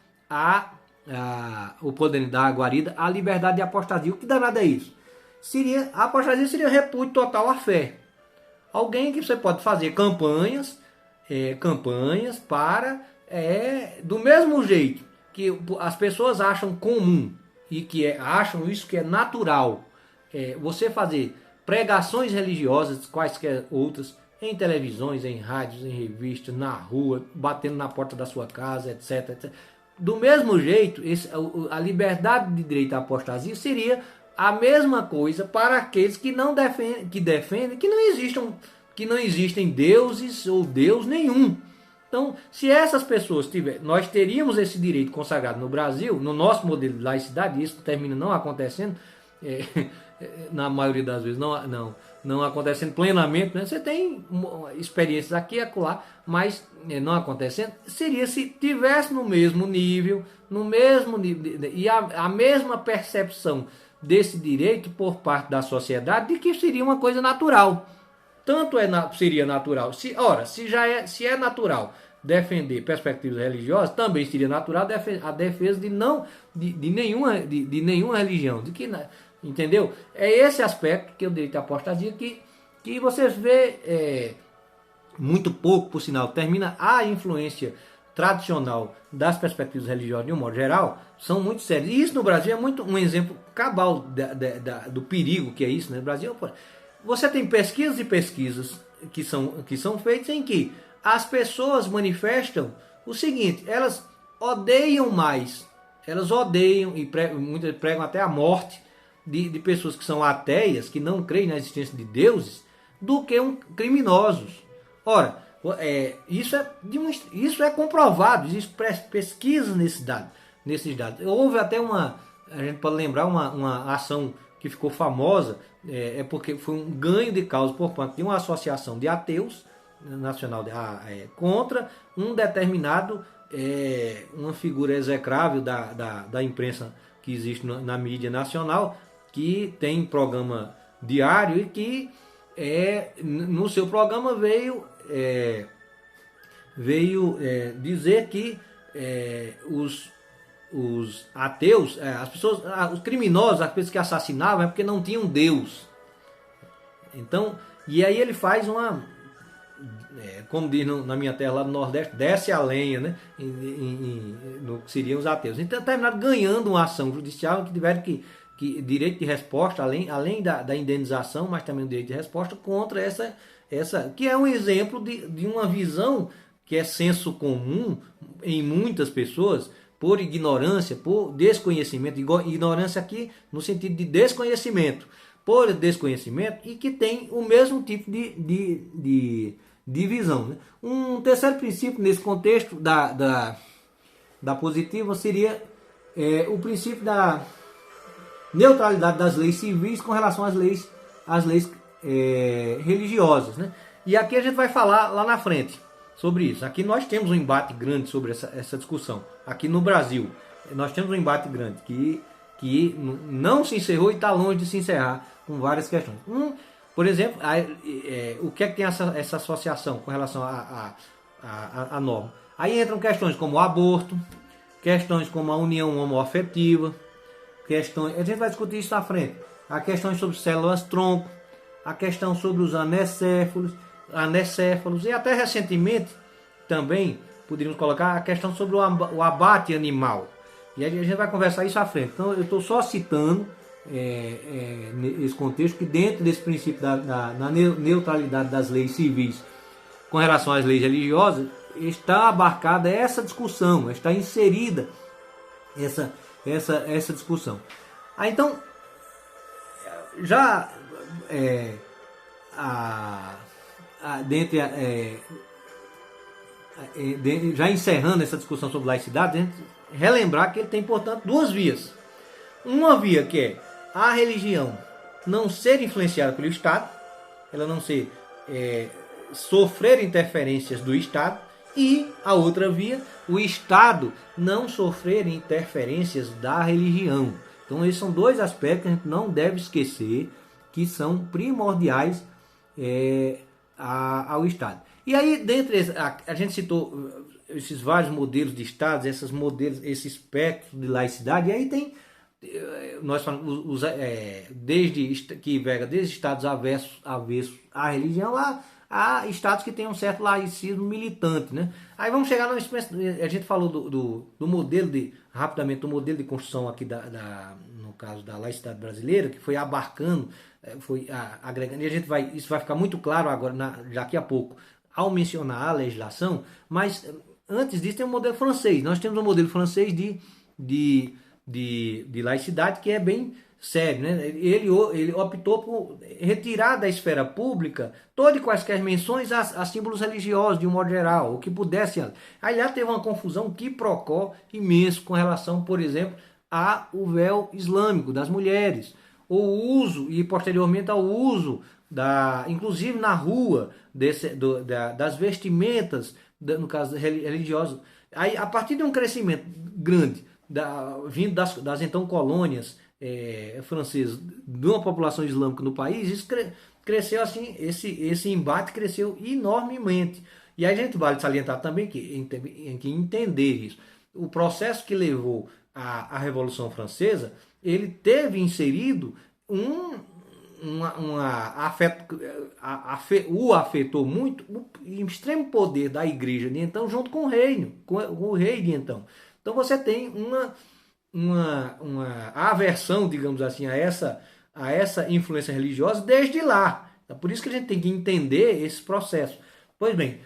podem dar guarida à liberdade de apostasia. O que danado é isso? A apostasia seria repúdio total à fé. Alguém que você pode fazer campanhas para, do mesmo jeito que as pessoas acham comum e que acham isso que é natural, você fazer pregações religiosas, quaisquer outras, em televisões, em rádios, em revistas, na rua, batendo na porta da sua casa, etc. Do mesmo jeito, a liberdade de direito à apostasia seria a mesma coisa para aqueles que não defendem que não existem deuses ou Deus nenhum. Então, se essas pessoas tiverem, nós teríamos esse direito consagrado no Brasil, no nosso modelo de laicidade, e isso termina não acontecendo, na maioria das vezes não acontecendo plenamente, né? Você tem experiências aqui e acolá, mas não acontecendo, seria se tivesse no mesmo nível e a mesma percepção desse direito por parte da sociedade, de que seria uma coisa natural. Tanto seria natural, se é natural defender perspectivas religiosas, também seria natural a defesa de nenhuma religião, entendeu? É esse aspecto que o direito à apostasia que você vê muito pouco, por sinal, termina a influência tradicional das perspectivas religiosas de um modo geral, são muito sérias. E isso no Brasil é muito um exemplo cabal do perigo que é isso, né? No Brasil, você tem pesquisas e pesquisas que são feitas em que as pessoas manifestam o seguinte: elas odeiam e muitas pregam até a morte de pessoas que são ateias, que não creem na existência de deuses, do que criminosos. Ora, isso é comprovado, existem pesquisas nesses dados. Houve até a gente pode lembrar uma ação que ficou famosa, porque foi um ganho de causa por parte de uma associação de ateus nacional contra um determinado, uma figura execrável da imprensa que existe na mídia nacional, que tem programa diário e que no seu programa veio dizer que os ateus, as pessoas, os criminosos, as pessoas que assassinavam, é porque não tinham Deus. Então, e aí ele faz como diz na minha terra lá do Nordeste, desce a lenha, né, no que seriam os ateus. Então terminaram ganhando uma ação judicial que tiveram que direito de resposta, além da indenização, mas também o direito de resposta contra essa que é um exemplo de uma visão que é senso comum em muitas pessoas, por ignorância, por desconhecimento, ignorância aqui no sentido de desconhecimento, por desconhecimento, e que tem o mesmo tipo de visão, né? Um terceiro princípio nesse contexto da positiva seria o princípio da neutralidade das leis civis com relação às leis religiosas, né? E aqui a gente vai falar lá na frente sobre isso. Aqui nós temos um embate grande sobre essa discussão. Aqui no Brasil, nós temos um embate grande que não se encerrou e está longe de se encerrar, com várias questões. Por exemplo, o que é que tem essa associação com relação à norma? Aí entram questões como o aborto, questões como a união homoafetiva, a gente vai discutir isso na frente. Há questões sobre células-tronco, a questão sobre os anécéfalos, e até recentemente também poderíamos colocar a questão sobre o abate animal. E a gente vai conversar isso à frente. Então eu estou só citando nesse contexto que dentro desse princípio da neutralidade das leis civis com relação às leis religiosas está abarcada essa discussão, está inserida essa discussão. Então, já já encerrando essa discussão sobre laicidade, a gente relembrar que ele tem, portanto, duas vias. Uma via que é a religião não ser influenciada pelo Estado, ela não ser sofrer interferências do Estado, e a outra via, o Estado não sofrer interferências da religião. Então esses são dois aspectos que a gente não deve esquecer, que são primordiais ao Estado. E aí, dentre a gente citou esses vários modelos de Estados, esse espectro de laicidade, e aí tem, nós falamos, desde Estados avessos à religião, há Estados que têm um certo laicismo militante, né? Aí vamos chegar a gente falou do modelo rapidamente, do modelo de construção aqui no caso da laicidade brasileira, que foi abarcando, foi agregando, e isso vai ficar muito claro agora, daqui a pouco, ao mencionar a legislação, mas antes disso tem o modelo francês. Nós temos um modelo francês de laicidade que é bem sério, né? Ele optou por retirar da esfera pública todas e quaisquer menções a símbolos religiosos, de um modo geral, o que pudesse. Aí lá teve uma confusão quiprocó imenso com relação, por exemplo, ao véu islâmico das mulheres, o uso e posteriormente ao uso inclusive na rua, das vestimentas, no caso religioso. Aí, a partir de um crescimento grande, vindo das então colônias francesas, de uma população islâmica no país, isso cresceu assim, esse embate cresceu enormemente. E aí a gente vale salientar também que entender isso. O processo que levou à Revolução Francesa, ele teve inserido o afetou muito o extremo poder da igreja de então, junto com o reino, com o rei de então. Então você tem uma aversão, digamos assim, a essa influência religiosa desde lá. É por isso que a gente tem que entender esse processo. Pois bem,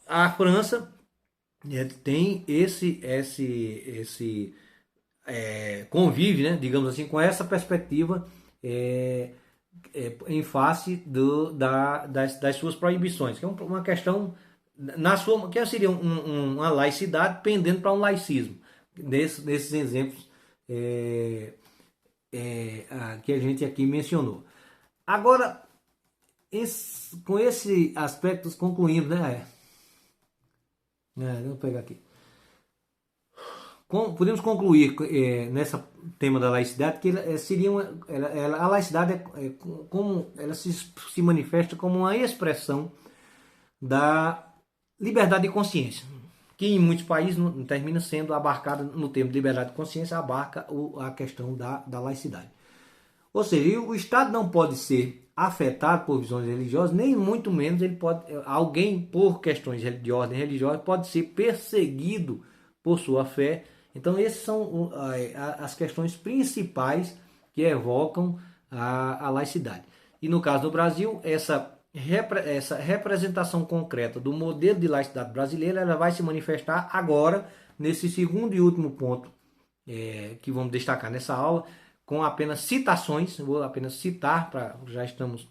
a França tem convive, né, digamos assim, com essa perspectiva em face das suas proibições, que é uma questão que seria uma laicidade pendendo para um laicismo, nesses exemplos que a gente aqui mencionou. Agora, com esse aspecto concluindo, né? Vou pegar aqui. Podemos concluir nesse tema da laicidade que a laicidade como ela se manifesta como uma expressão da liberdade de consciência, que em muitos países não termina sendo abarcada no termo de liberdade de consciência, abarca a questão da laicidade. Ou seja, o Estado não pode ser afetado por visões religiosas, nem muito menos alguém por questões de ordem religiosa pode ser perseguido por sua fé. Então, essas são as questões principais que evocam a laicidade. E no caso do Brasil, essa representação concreta do modelo de laicidade brasileira, ela vai se manifestar agora, nesse segundo e último ponto que vamos destacar nessa aula, com apenas citações. Eu vou apenas citar, já estamos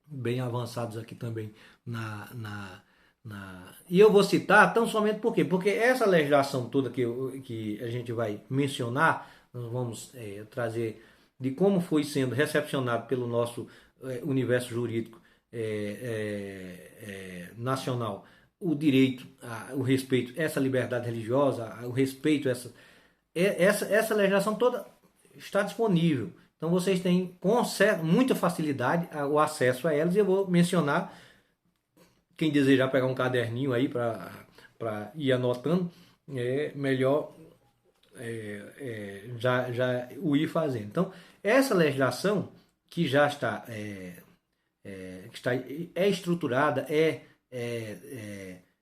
bem avançados aqui também e eu vou citar tão somente por quê? Porque essa legislação toda que a gente vai mencionar, nós vamos trazer de como foi sendo recepcionado pelo nosso universo jurídico nacional o direito, o respeito, essa liberdade religiosa, o respeito, essa legislação toda está disponível. Então vocês têm com muita facilidade o acesso a elas, e eu vou mencionar. Quem desejar pegar um caderninho aí para ir anotando, é melhor já o ir fazendo. Então, essa legislação que já está, estruturada,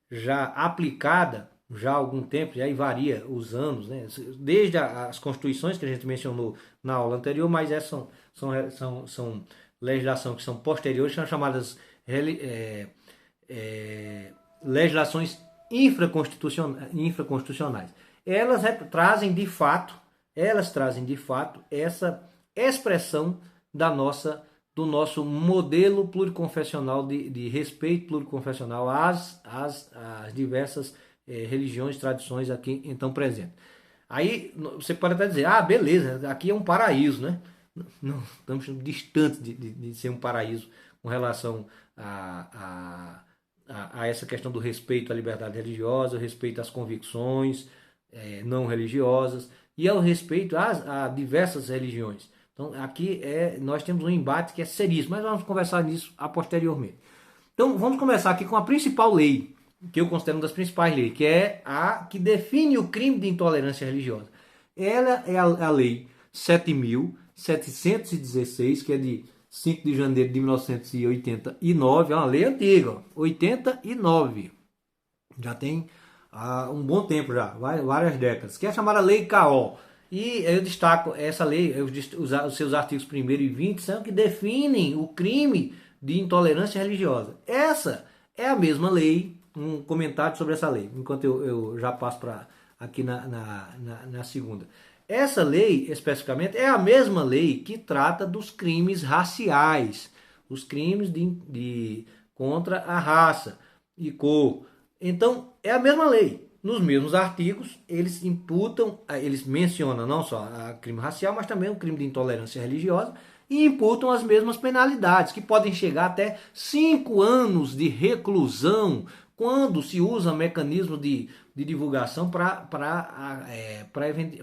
já aplicada já há algum tempo, e aí varia os anos, né? Desde as constituições que a gente mencionou na aula anterior, mas essas são legislações que são posteriores, são chamadas legislações infraconstitucionais. Elas trazem de fato essa expressão do nosso modelo pluriconfessional de respeito pluriconfessional às diversas religiões, tradições aqui então presentes. Aí você pode até dizer, beleza, aqui é um paraíso, né? Não, estamos distantes de ser um paraíso com relação a essa questão do respeito à liberdade religiosa, o respeito às convicções não religiosas e ao respeito a diversas religiões. Então aqui nós temos um embate que é seríssimo, mas vamos conversar nisso posteriormente. Então vamos começar aqui com a principal lei, que eu considero uma das principais leis, que é a que define o crime de intolerância religiosa. Ela é a lei 7.716, que é de 5 de janeiro de 1989, é uma lei antiga, 89. Já tem um bom tempo já, várias décadas, que é a chamada Lei K.O. E eu destaco essa lei, os seus artigos 1º e 20 são que definem o crime de intolerância religiosa. Essa é a mesma lei, um comentário sobre essa lei, enquanto eu já passo aqui na segunda. Essa lei, especificamente, é a mesma lei que trata dos crimes raciais, os crimes contra a raça e cor. Então, é a mesma lei. Nos mesmos artigos, eles imputam, eles mencionam não só a crime racial, mas também o crime de intolerância religiosa e imputam as mesmas penalidades, que podem chegar até 5 anos de reclusão quando se usa mecanismo de divulgação para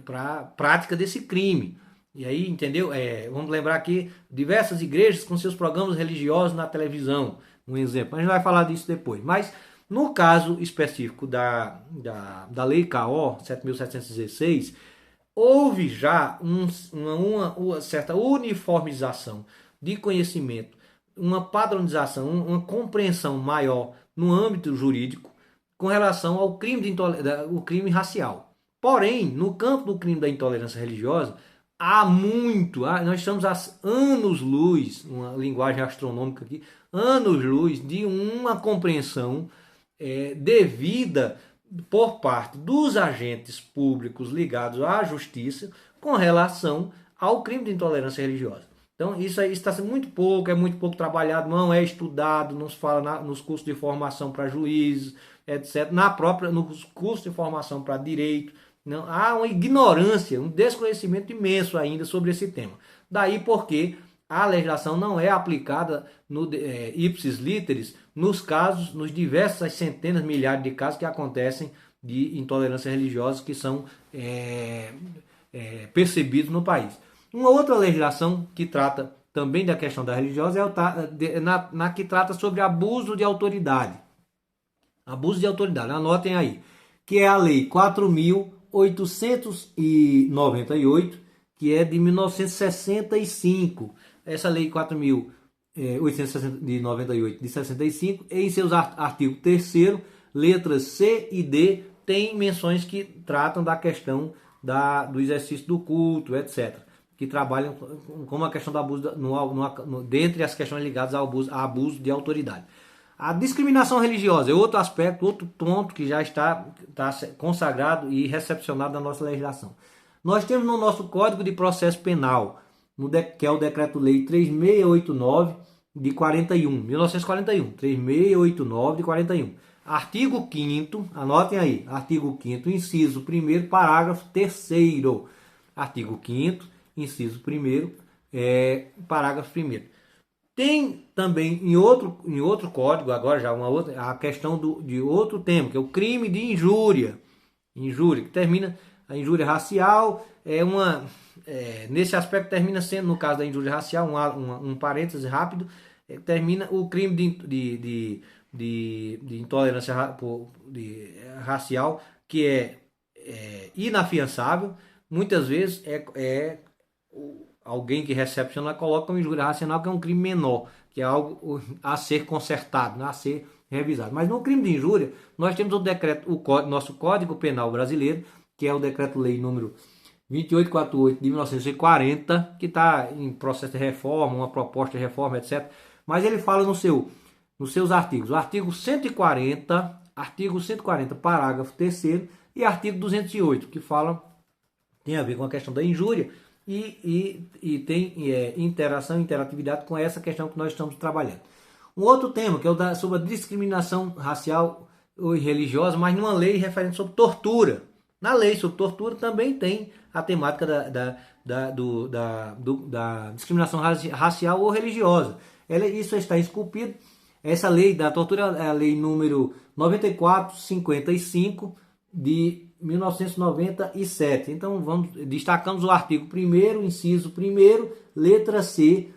a prática desse crime. E aí, entendeu? Vamos lembrar aqui diversas igrejas com seus programas religiosos na televisão, um exemplo. A gente vai falar disso depois. Mas no caso específico da Lei KO 7.716, houve já uma certa uniformização de conhecimento, uma padronização, uma compreensão maior no âmbito jurídico com relação ao o crime racial. Porém, no campo do crime da intolerância religiosa, nós estamos a anos-luz, uma linguagem astronômica aqui, anos-luz de uma compreensão devida por parte dos agentes públicos ligados à justiça com relação ao crime de intolerância religiosa. Então, isso aí está sendo muito pouco trabalhado, não é estudado, não se fala nos cursos de formação para juízes, etc. Nos cursos de formação para direito, não, há uma ignorância, um desconhecimento imenso ainda sobre esse tema. Daí porque a legislação não é aplicada ipsis literis nos casos, nos diversas centenas, milhares de casos que acontecem de intolerância religiosa que são percebidos no país. Uma outra legislação que trata também da questão da religiosa na que trata sobre abuso de autoridade. Abuso de autoridade, anotem aí, que é a Lei 4.898, que é de 1965. Essa Lei 4.898 de 65, em seus artigos 3º, letras C e D, tem menções que tratam da questão do exercício do culto, etc. Que trabalham com a questão do abuso, dentre as questões ligadas ao abuso de autoridade. A discriminação religiosa é outro aspecto, outro ponto que já está consagrado e recepcionado na nossa legislação. Nós temos no nosso Código de Processo Penal, que é o Decreto-Lei 3689 de 1941, 3689 de 41. Artigo 5º, anotem aí, artigo 5º, inciso 1º, parágrafo 3º. Artigo 5º, inciso 1º, parágrafo 1º. Tem também em outro código, agora já a questão de outro tema, que é o crime de injúria. Injúria, que termina a injúria racial, nesse aspecto termina sendo, no caso da injúria racial, um parêntese rápido, termina o crime de intolerância racial, que é inafiançável. Muitas vezes alguém que recepciona coloca uma injúria racial, que é um crime menor, que é algo a ser consertado, a ser revisado. Mas no crime de injúria, nós temos nosso Código Penal brasileiro, que é o Decreto-Lei número 2848 de 1940, que está em processo de reforma, uma proposta de reforma, etc. Mas ele fala nos seus artigos. O artigo 140, parágrafo 3º, e artigo 208, que tem a ver com a questão da injúria e tem interatividade com essa questão que nós estamos trabalhando. Um outro tema, que é sobre a discriminação racial e religiosa, mas numa lei referente sobre tortura. Na lei sobre tortura também tem a temática da discriminação racial ou religiosa. Isso está esculpido. Essa lei da tortura é a lei número 9455 de 1997. Então destacamos o artigo 1º, inciso 1º, letra C.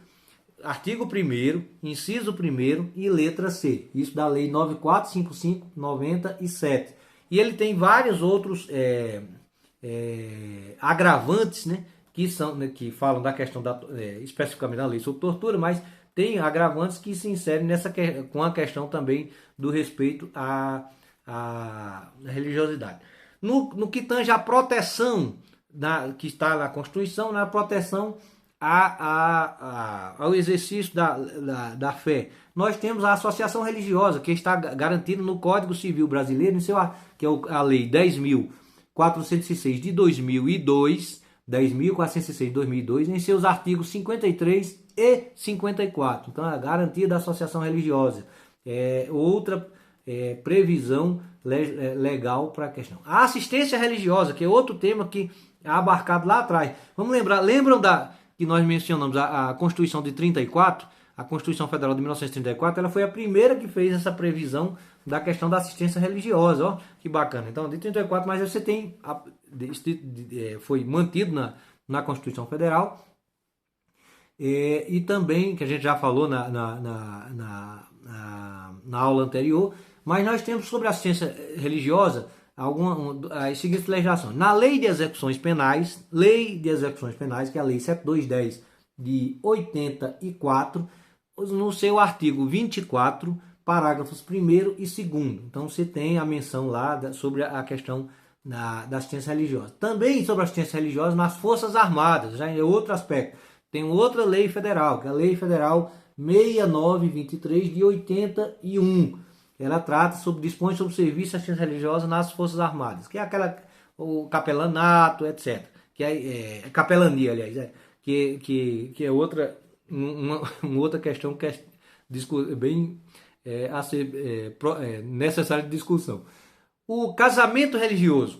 Artigo 1º, inciso 1º e letra C. Isso da lei 9455/97. E ele tem vários outros agravantes, né, que falam da questão especificamente da lei sobre tortura, mas tem agravantes que se inserem com a questão também do respeito à religiosidade. No que tange à proteção que está na Constituição, na proteção ao exercício da fé, nós temos a associação religiosa, que está garantida no Código Civil Brasileiro, que é a Lei 10.406 de 2002, 10.406 de 2002, em seus artigos 53 e 54. Então, a garantia da associação religiosa é outra previsão legal para a questão. A assistência religiosa, que é outro tema que é abarcado lá atrás. Vamos lembrar, lembram que nós mencionamos a Constituição de 34? A Constituição Federal de 1934, ela foi a primeira que fez essa previsão da questão da assistência religiosa, ó, que bacana. Então, de 34, mas você tem, foi mantido na Constituição Federal, e também, que a gente já falou na aula anterior, mas nós temos sobre a assistência religiosa as seguintes legislações. Na Lei de Execuções Penais, que é a Lei 7210 de 84, no seu artigo 24, parágrafos 1º e 2º. Então você tem a menção lá sobre a questão da assistência religiosa. Também sobre a assistência religiosa nas Forças Armadas, já é outro aspecto. Tem outra lei federal, que é a Lei Federal 6923 de 81. Ela dispõe sobre o serviço de assistência religiosa nas Forças Armadas, que é o capelanato, etc. Que é capelania, aliás, que é uma outra questão que é bem a ser necessária de discussão. O casamento religioso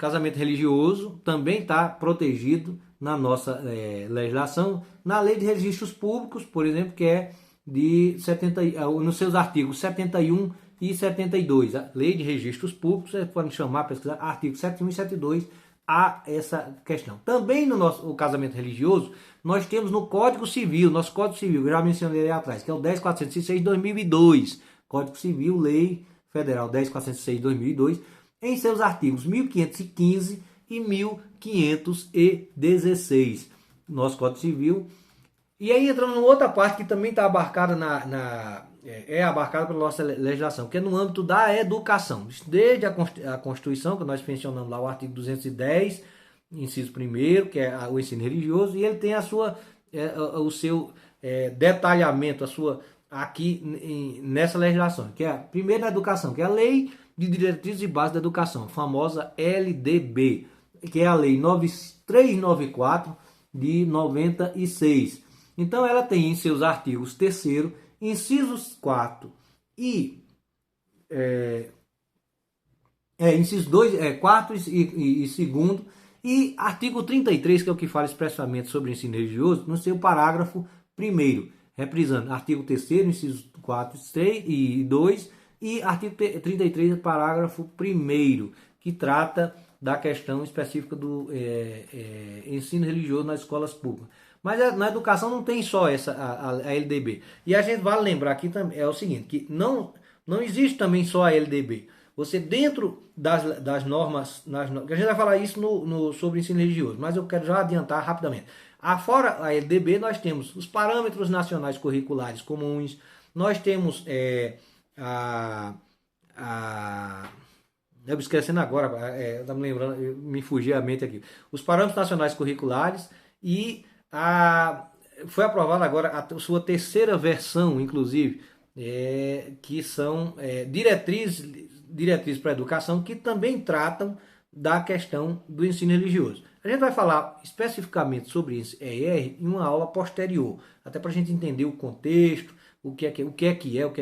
também está protegido na nossa legislação, na Lei de Registros Públicos, por exemplo, que é nos seus artigos 71 e 72. A Lei de Registros Públicos, vocês podem chamar, pesquisar, artigos 71 e 72, há essa questão. Também no casamento religioso, nós temos no Código Civil, nosso Código Civil, eu já mencionei ali atrás, que é o 10.406 de 2002, Código Civil, Lei Federal 10.406 de 2002, em seus artigos 1515 e 1516, nosso Código Civil. E aí entramos numa outra parte que também está abarcada abarcada pela nossa legislação, que é no âmbito da educação. Desde a Constituição, que nós mencionamos lá o artigo 210, inciso 1º, que é o ensino religioso, e ele tem o seu detalhamento, aqui nessa legislação, que é a primeira da educação, que é a Lei de Diretrizes e Bases da Educação, a famosa LDB, que é a Lei 394 de 96. Então ela tem em seus artigos 3º, incisos 4 e incisos 2, 4 e 2º, e artigo 33, que é o que fala expressamente sobre o ensino religioso, no seu parágrafo 1º, reprisando, artigo 3º, incisos 4 e 2, e artigo 33, parágrafo 1º, que trata da questão específica do ensino religioso nas escolas públicas. Mas na educação não tem só a LDB. E a gente vale lembrar aqui também, é o seguinte, que não existe também só a LDB. Você, dentro das normas, a gente vai falar isso sobre ensino religioso, mas eu quero já adiantar rapidamente. Fora a LDB, nós temos os parâmetros nacionais curriculares comuns, nós temos eu esquecendo agora, tá me lembrando, me fugi a mente aqui. Os parâmetros nacionais curriculares e foi aprovada agora a sua terceira versão, inclusive, que são diretrizes para a educação, que também tratam da questão do ensino religioso. A gente vai falar especificamente sobre isso em uma aula posterior, até para a gente entender o contexto, o que é, o que é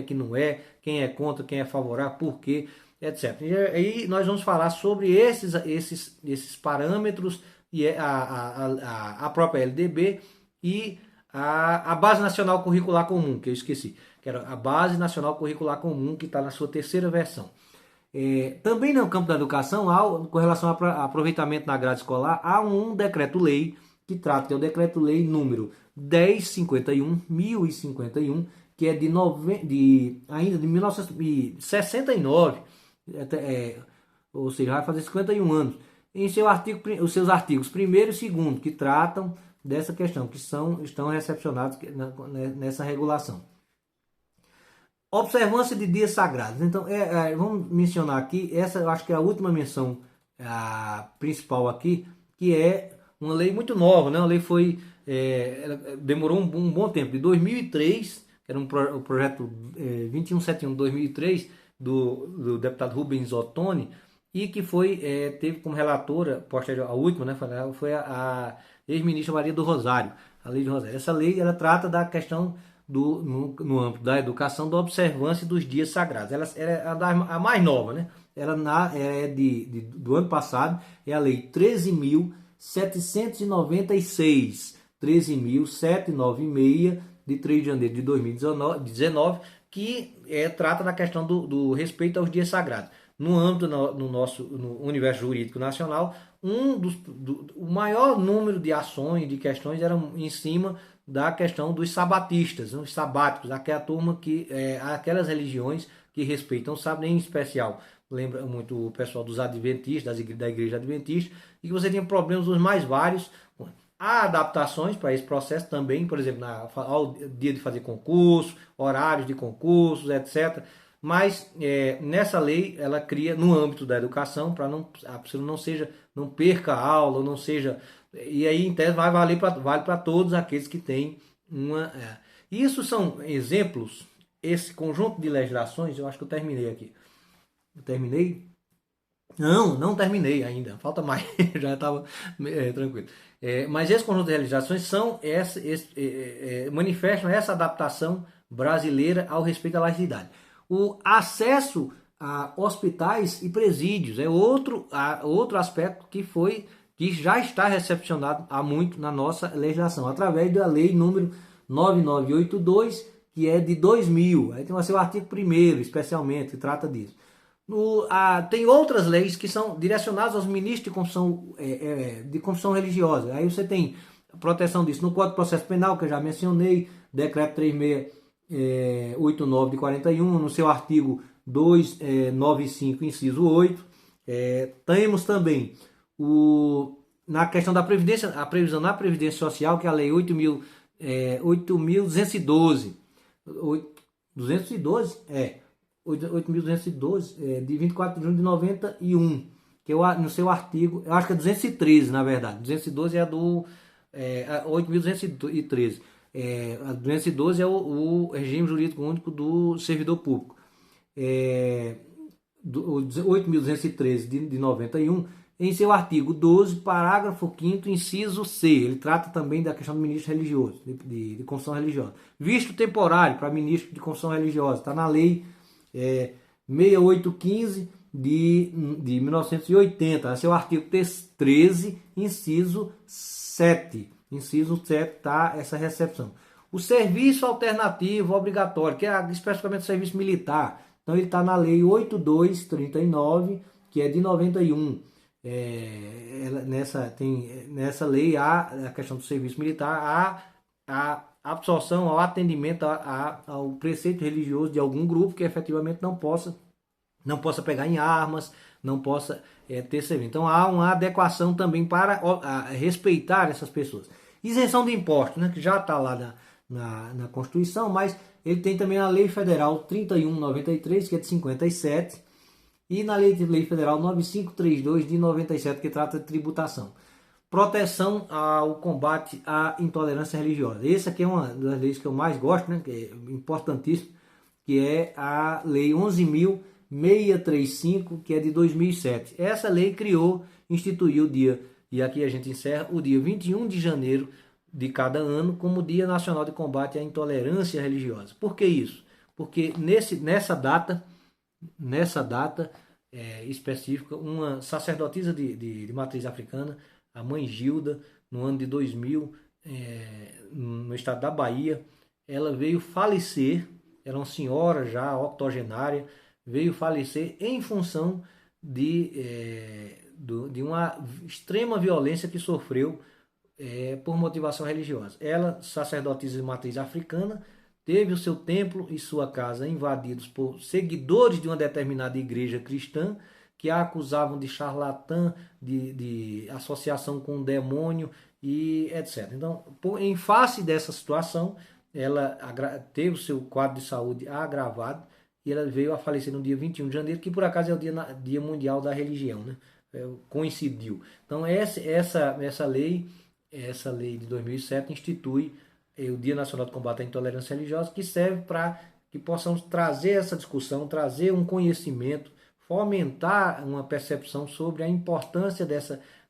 que não é, quem é contra, quem é favorável, por quê, etc. E aí nós vamos falar sobre esses parâmetros e a própria LDB e a Base Nacional Curricular Comum, que eu esqueci, que era a Base Nacional Curricular Comum, que está na sua terceira versão. Também no campo da educação, com relação ao aproveitamento na grade escolar, há um decreto-lei que trata, que é o decreto-lei número 1051, que é ainda de 1969, ou seja, vai fazer 51 anos, em os seus artigos 1º e 2º, que tratam dessa questão, que estão recepcionados nessa regulação. Observância de dias sagrados. Então, vamos mencionar aqui, essa eu acho que é a última menção principal aqui, que é uma lei muito nova, né? A lei demorou um bom tempo, de 2003, que era o projeto 2171 de 2003, do deputado Rubens Ottoni, e que teve como relatora, posterior, a última, né, foi a ex-ministra Maria do Rosário, a lei de Rosário. Essa lei ela trata da questão no âmbito da educação, da observância dos dias sagrados. Ela é a mais nova, né? Ela é do ano passado, é a lei 13.796, 13.796, de 3 de janeiro de 2019, que trata da questão do respeito aos dias sagrados. No âmbito no universo jurídico nacional, o maior número de ações, de questões, eram em cima da questão dos sabatistas, os sabáticos, aquela turma aquelas religiões que respeitam o sábado, em especial, lembra muito o pessoal dos adventistas, da igreja adventista, e que você tinha problemas os mais vários. Há adaptações para esse processo também, por exemplo, ao dia de fazer concurso, horários de concursos, etc. Mas nessa lei ela cria no âmbito da educação para a pessoa não perca a aula, não seja, e aí em tese vale para todos aqueles que têm uma. Isso são exemplos. Esse conjunto de legislações, eu acho que eu terminei aqui. Eu terminei? Não terminei ainda, falta mais, já estava tranquilo. Mas esse conjunto de legislações manifestam essa adaptação brasileira ao respeito à laicidade. O acesso a hospitais e presídios é outro aspecto que já está recepcionado há muito na nossa legislação, através da lei número 9982, que é de 2000. Aí tem o seu artigo 1º, especialmente, que trata disso. Tem outras leis que são direcionadas aos ministros de confissão religiosa. Aí você tem a proteção disso no Código de Processo Penal, que eu já mencionei, decreto 3689 de 41, no seu artigo 295, inciso 8. Temos também na questão da Previdência, a previsão na Previdência Social, que é a Lei 8.212. 8.212, de 24 de junho de 91, que no seu artigo, eu acho que é 213, na verdade. 212 é a do 8.213. A 212 é o regime jurídico único do servidor público. 8.213 de 91, em seu artigo 12, parágrafo 5º, inciso C. Ele trata também da questão do ministro religioso, de confissão religiosa. Visto temporário para ministro de confissão religiosa, está na lei 6815 de 1980, seu artigo 13, inciso 7. Inciso 7 está essa recepção. O serviço alternativo obrigatório, que é especificamente o serviço militar, então ele está na lei 8239, que é de 91. Nessa lei há a questão do serviço militar, há a absorção, ao atendimento ao preceito religioso de algum grupo que efetivamente não possa pegar em armas, não possa ter serviço. Então há uma adequação também para respeitar essas pessoas. Isenção de impostos, né, que já está lá na Constituição, mas ele tem também a Lei Federal 3193, que é de 57, e na Lei Federal 9532 de 97, que trata de tributação. Proteção ao combate à intolerância religiosa. Essa aqui é uma das leis que eu mais gosto, né, que é importantíssimo, que é a Lei 11.635, que é de 2007. Essa lei instituiu o dia, e aqui a gente encerra, o dia 21 de janeiro de cada ano como Dia Nacional de Combate à Intolerância Religiosa. Por que isso? Porque nessa data específica, uma sacerdotisa de matriz africana, a mãe Gilda, no ano de 2000, no estado da Bahia, ela veio falecer, era uma senhora já octogenária, veio falecer em função de uma extrema violência que sofreu por motivação religiosa. Ela, sacerdotisa de matriz africana, teve o seu templo e sua casa invadidos por seguidores de uma determinada igreja cristã, que a acusavam de charlatã, de associação com o demônio e etc. Então, em face dessa situação, ela teve o seu quadro de saúde agravado e ela veio a falecer no dia 21 de janeiro, que por acaso é o Dia Mundial da Religião, né? Coincidiu. Então, essa lei de 2007 institui o Dia Nacional de Combate à Intolerância Religiosa, que serve para que possamos trazer essa discussão, trazer um conhecimento, fomentar uma percepção sobre a importância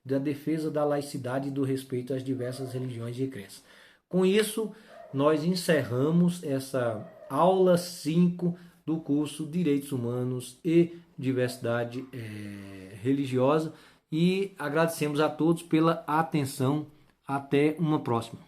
da defesa da laicidade e do respeito às diversas religiões e crenças. Com isso, nós encerramos essa aula 5 do curso Direitos Humanos e Diversidade Religiosa e agradecemos a todos pela atenção. Até uma próxima.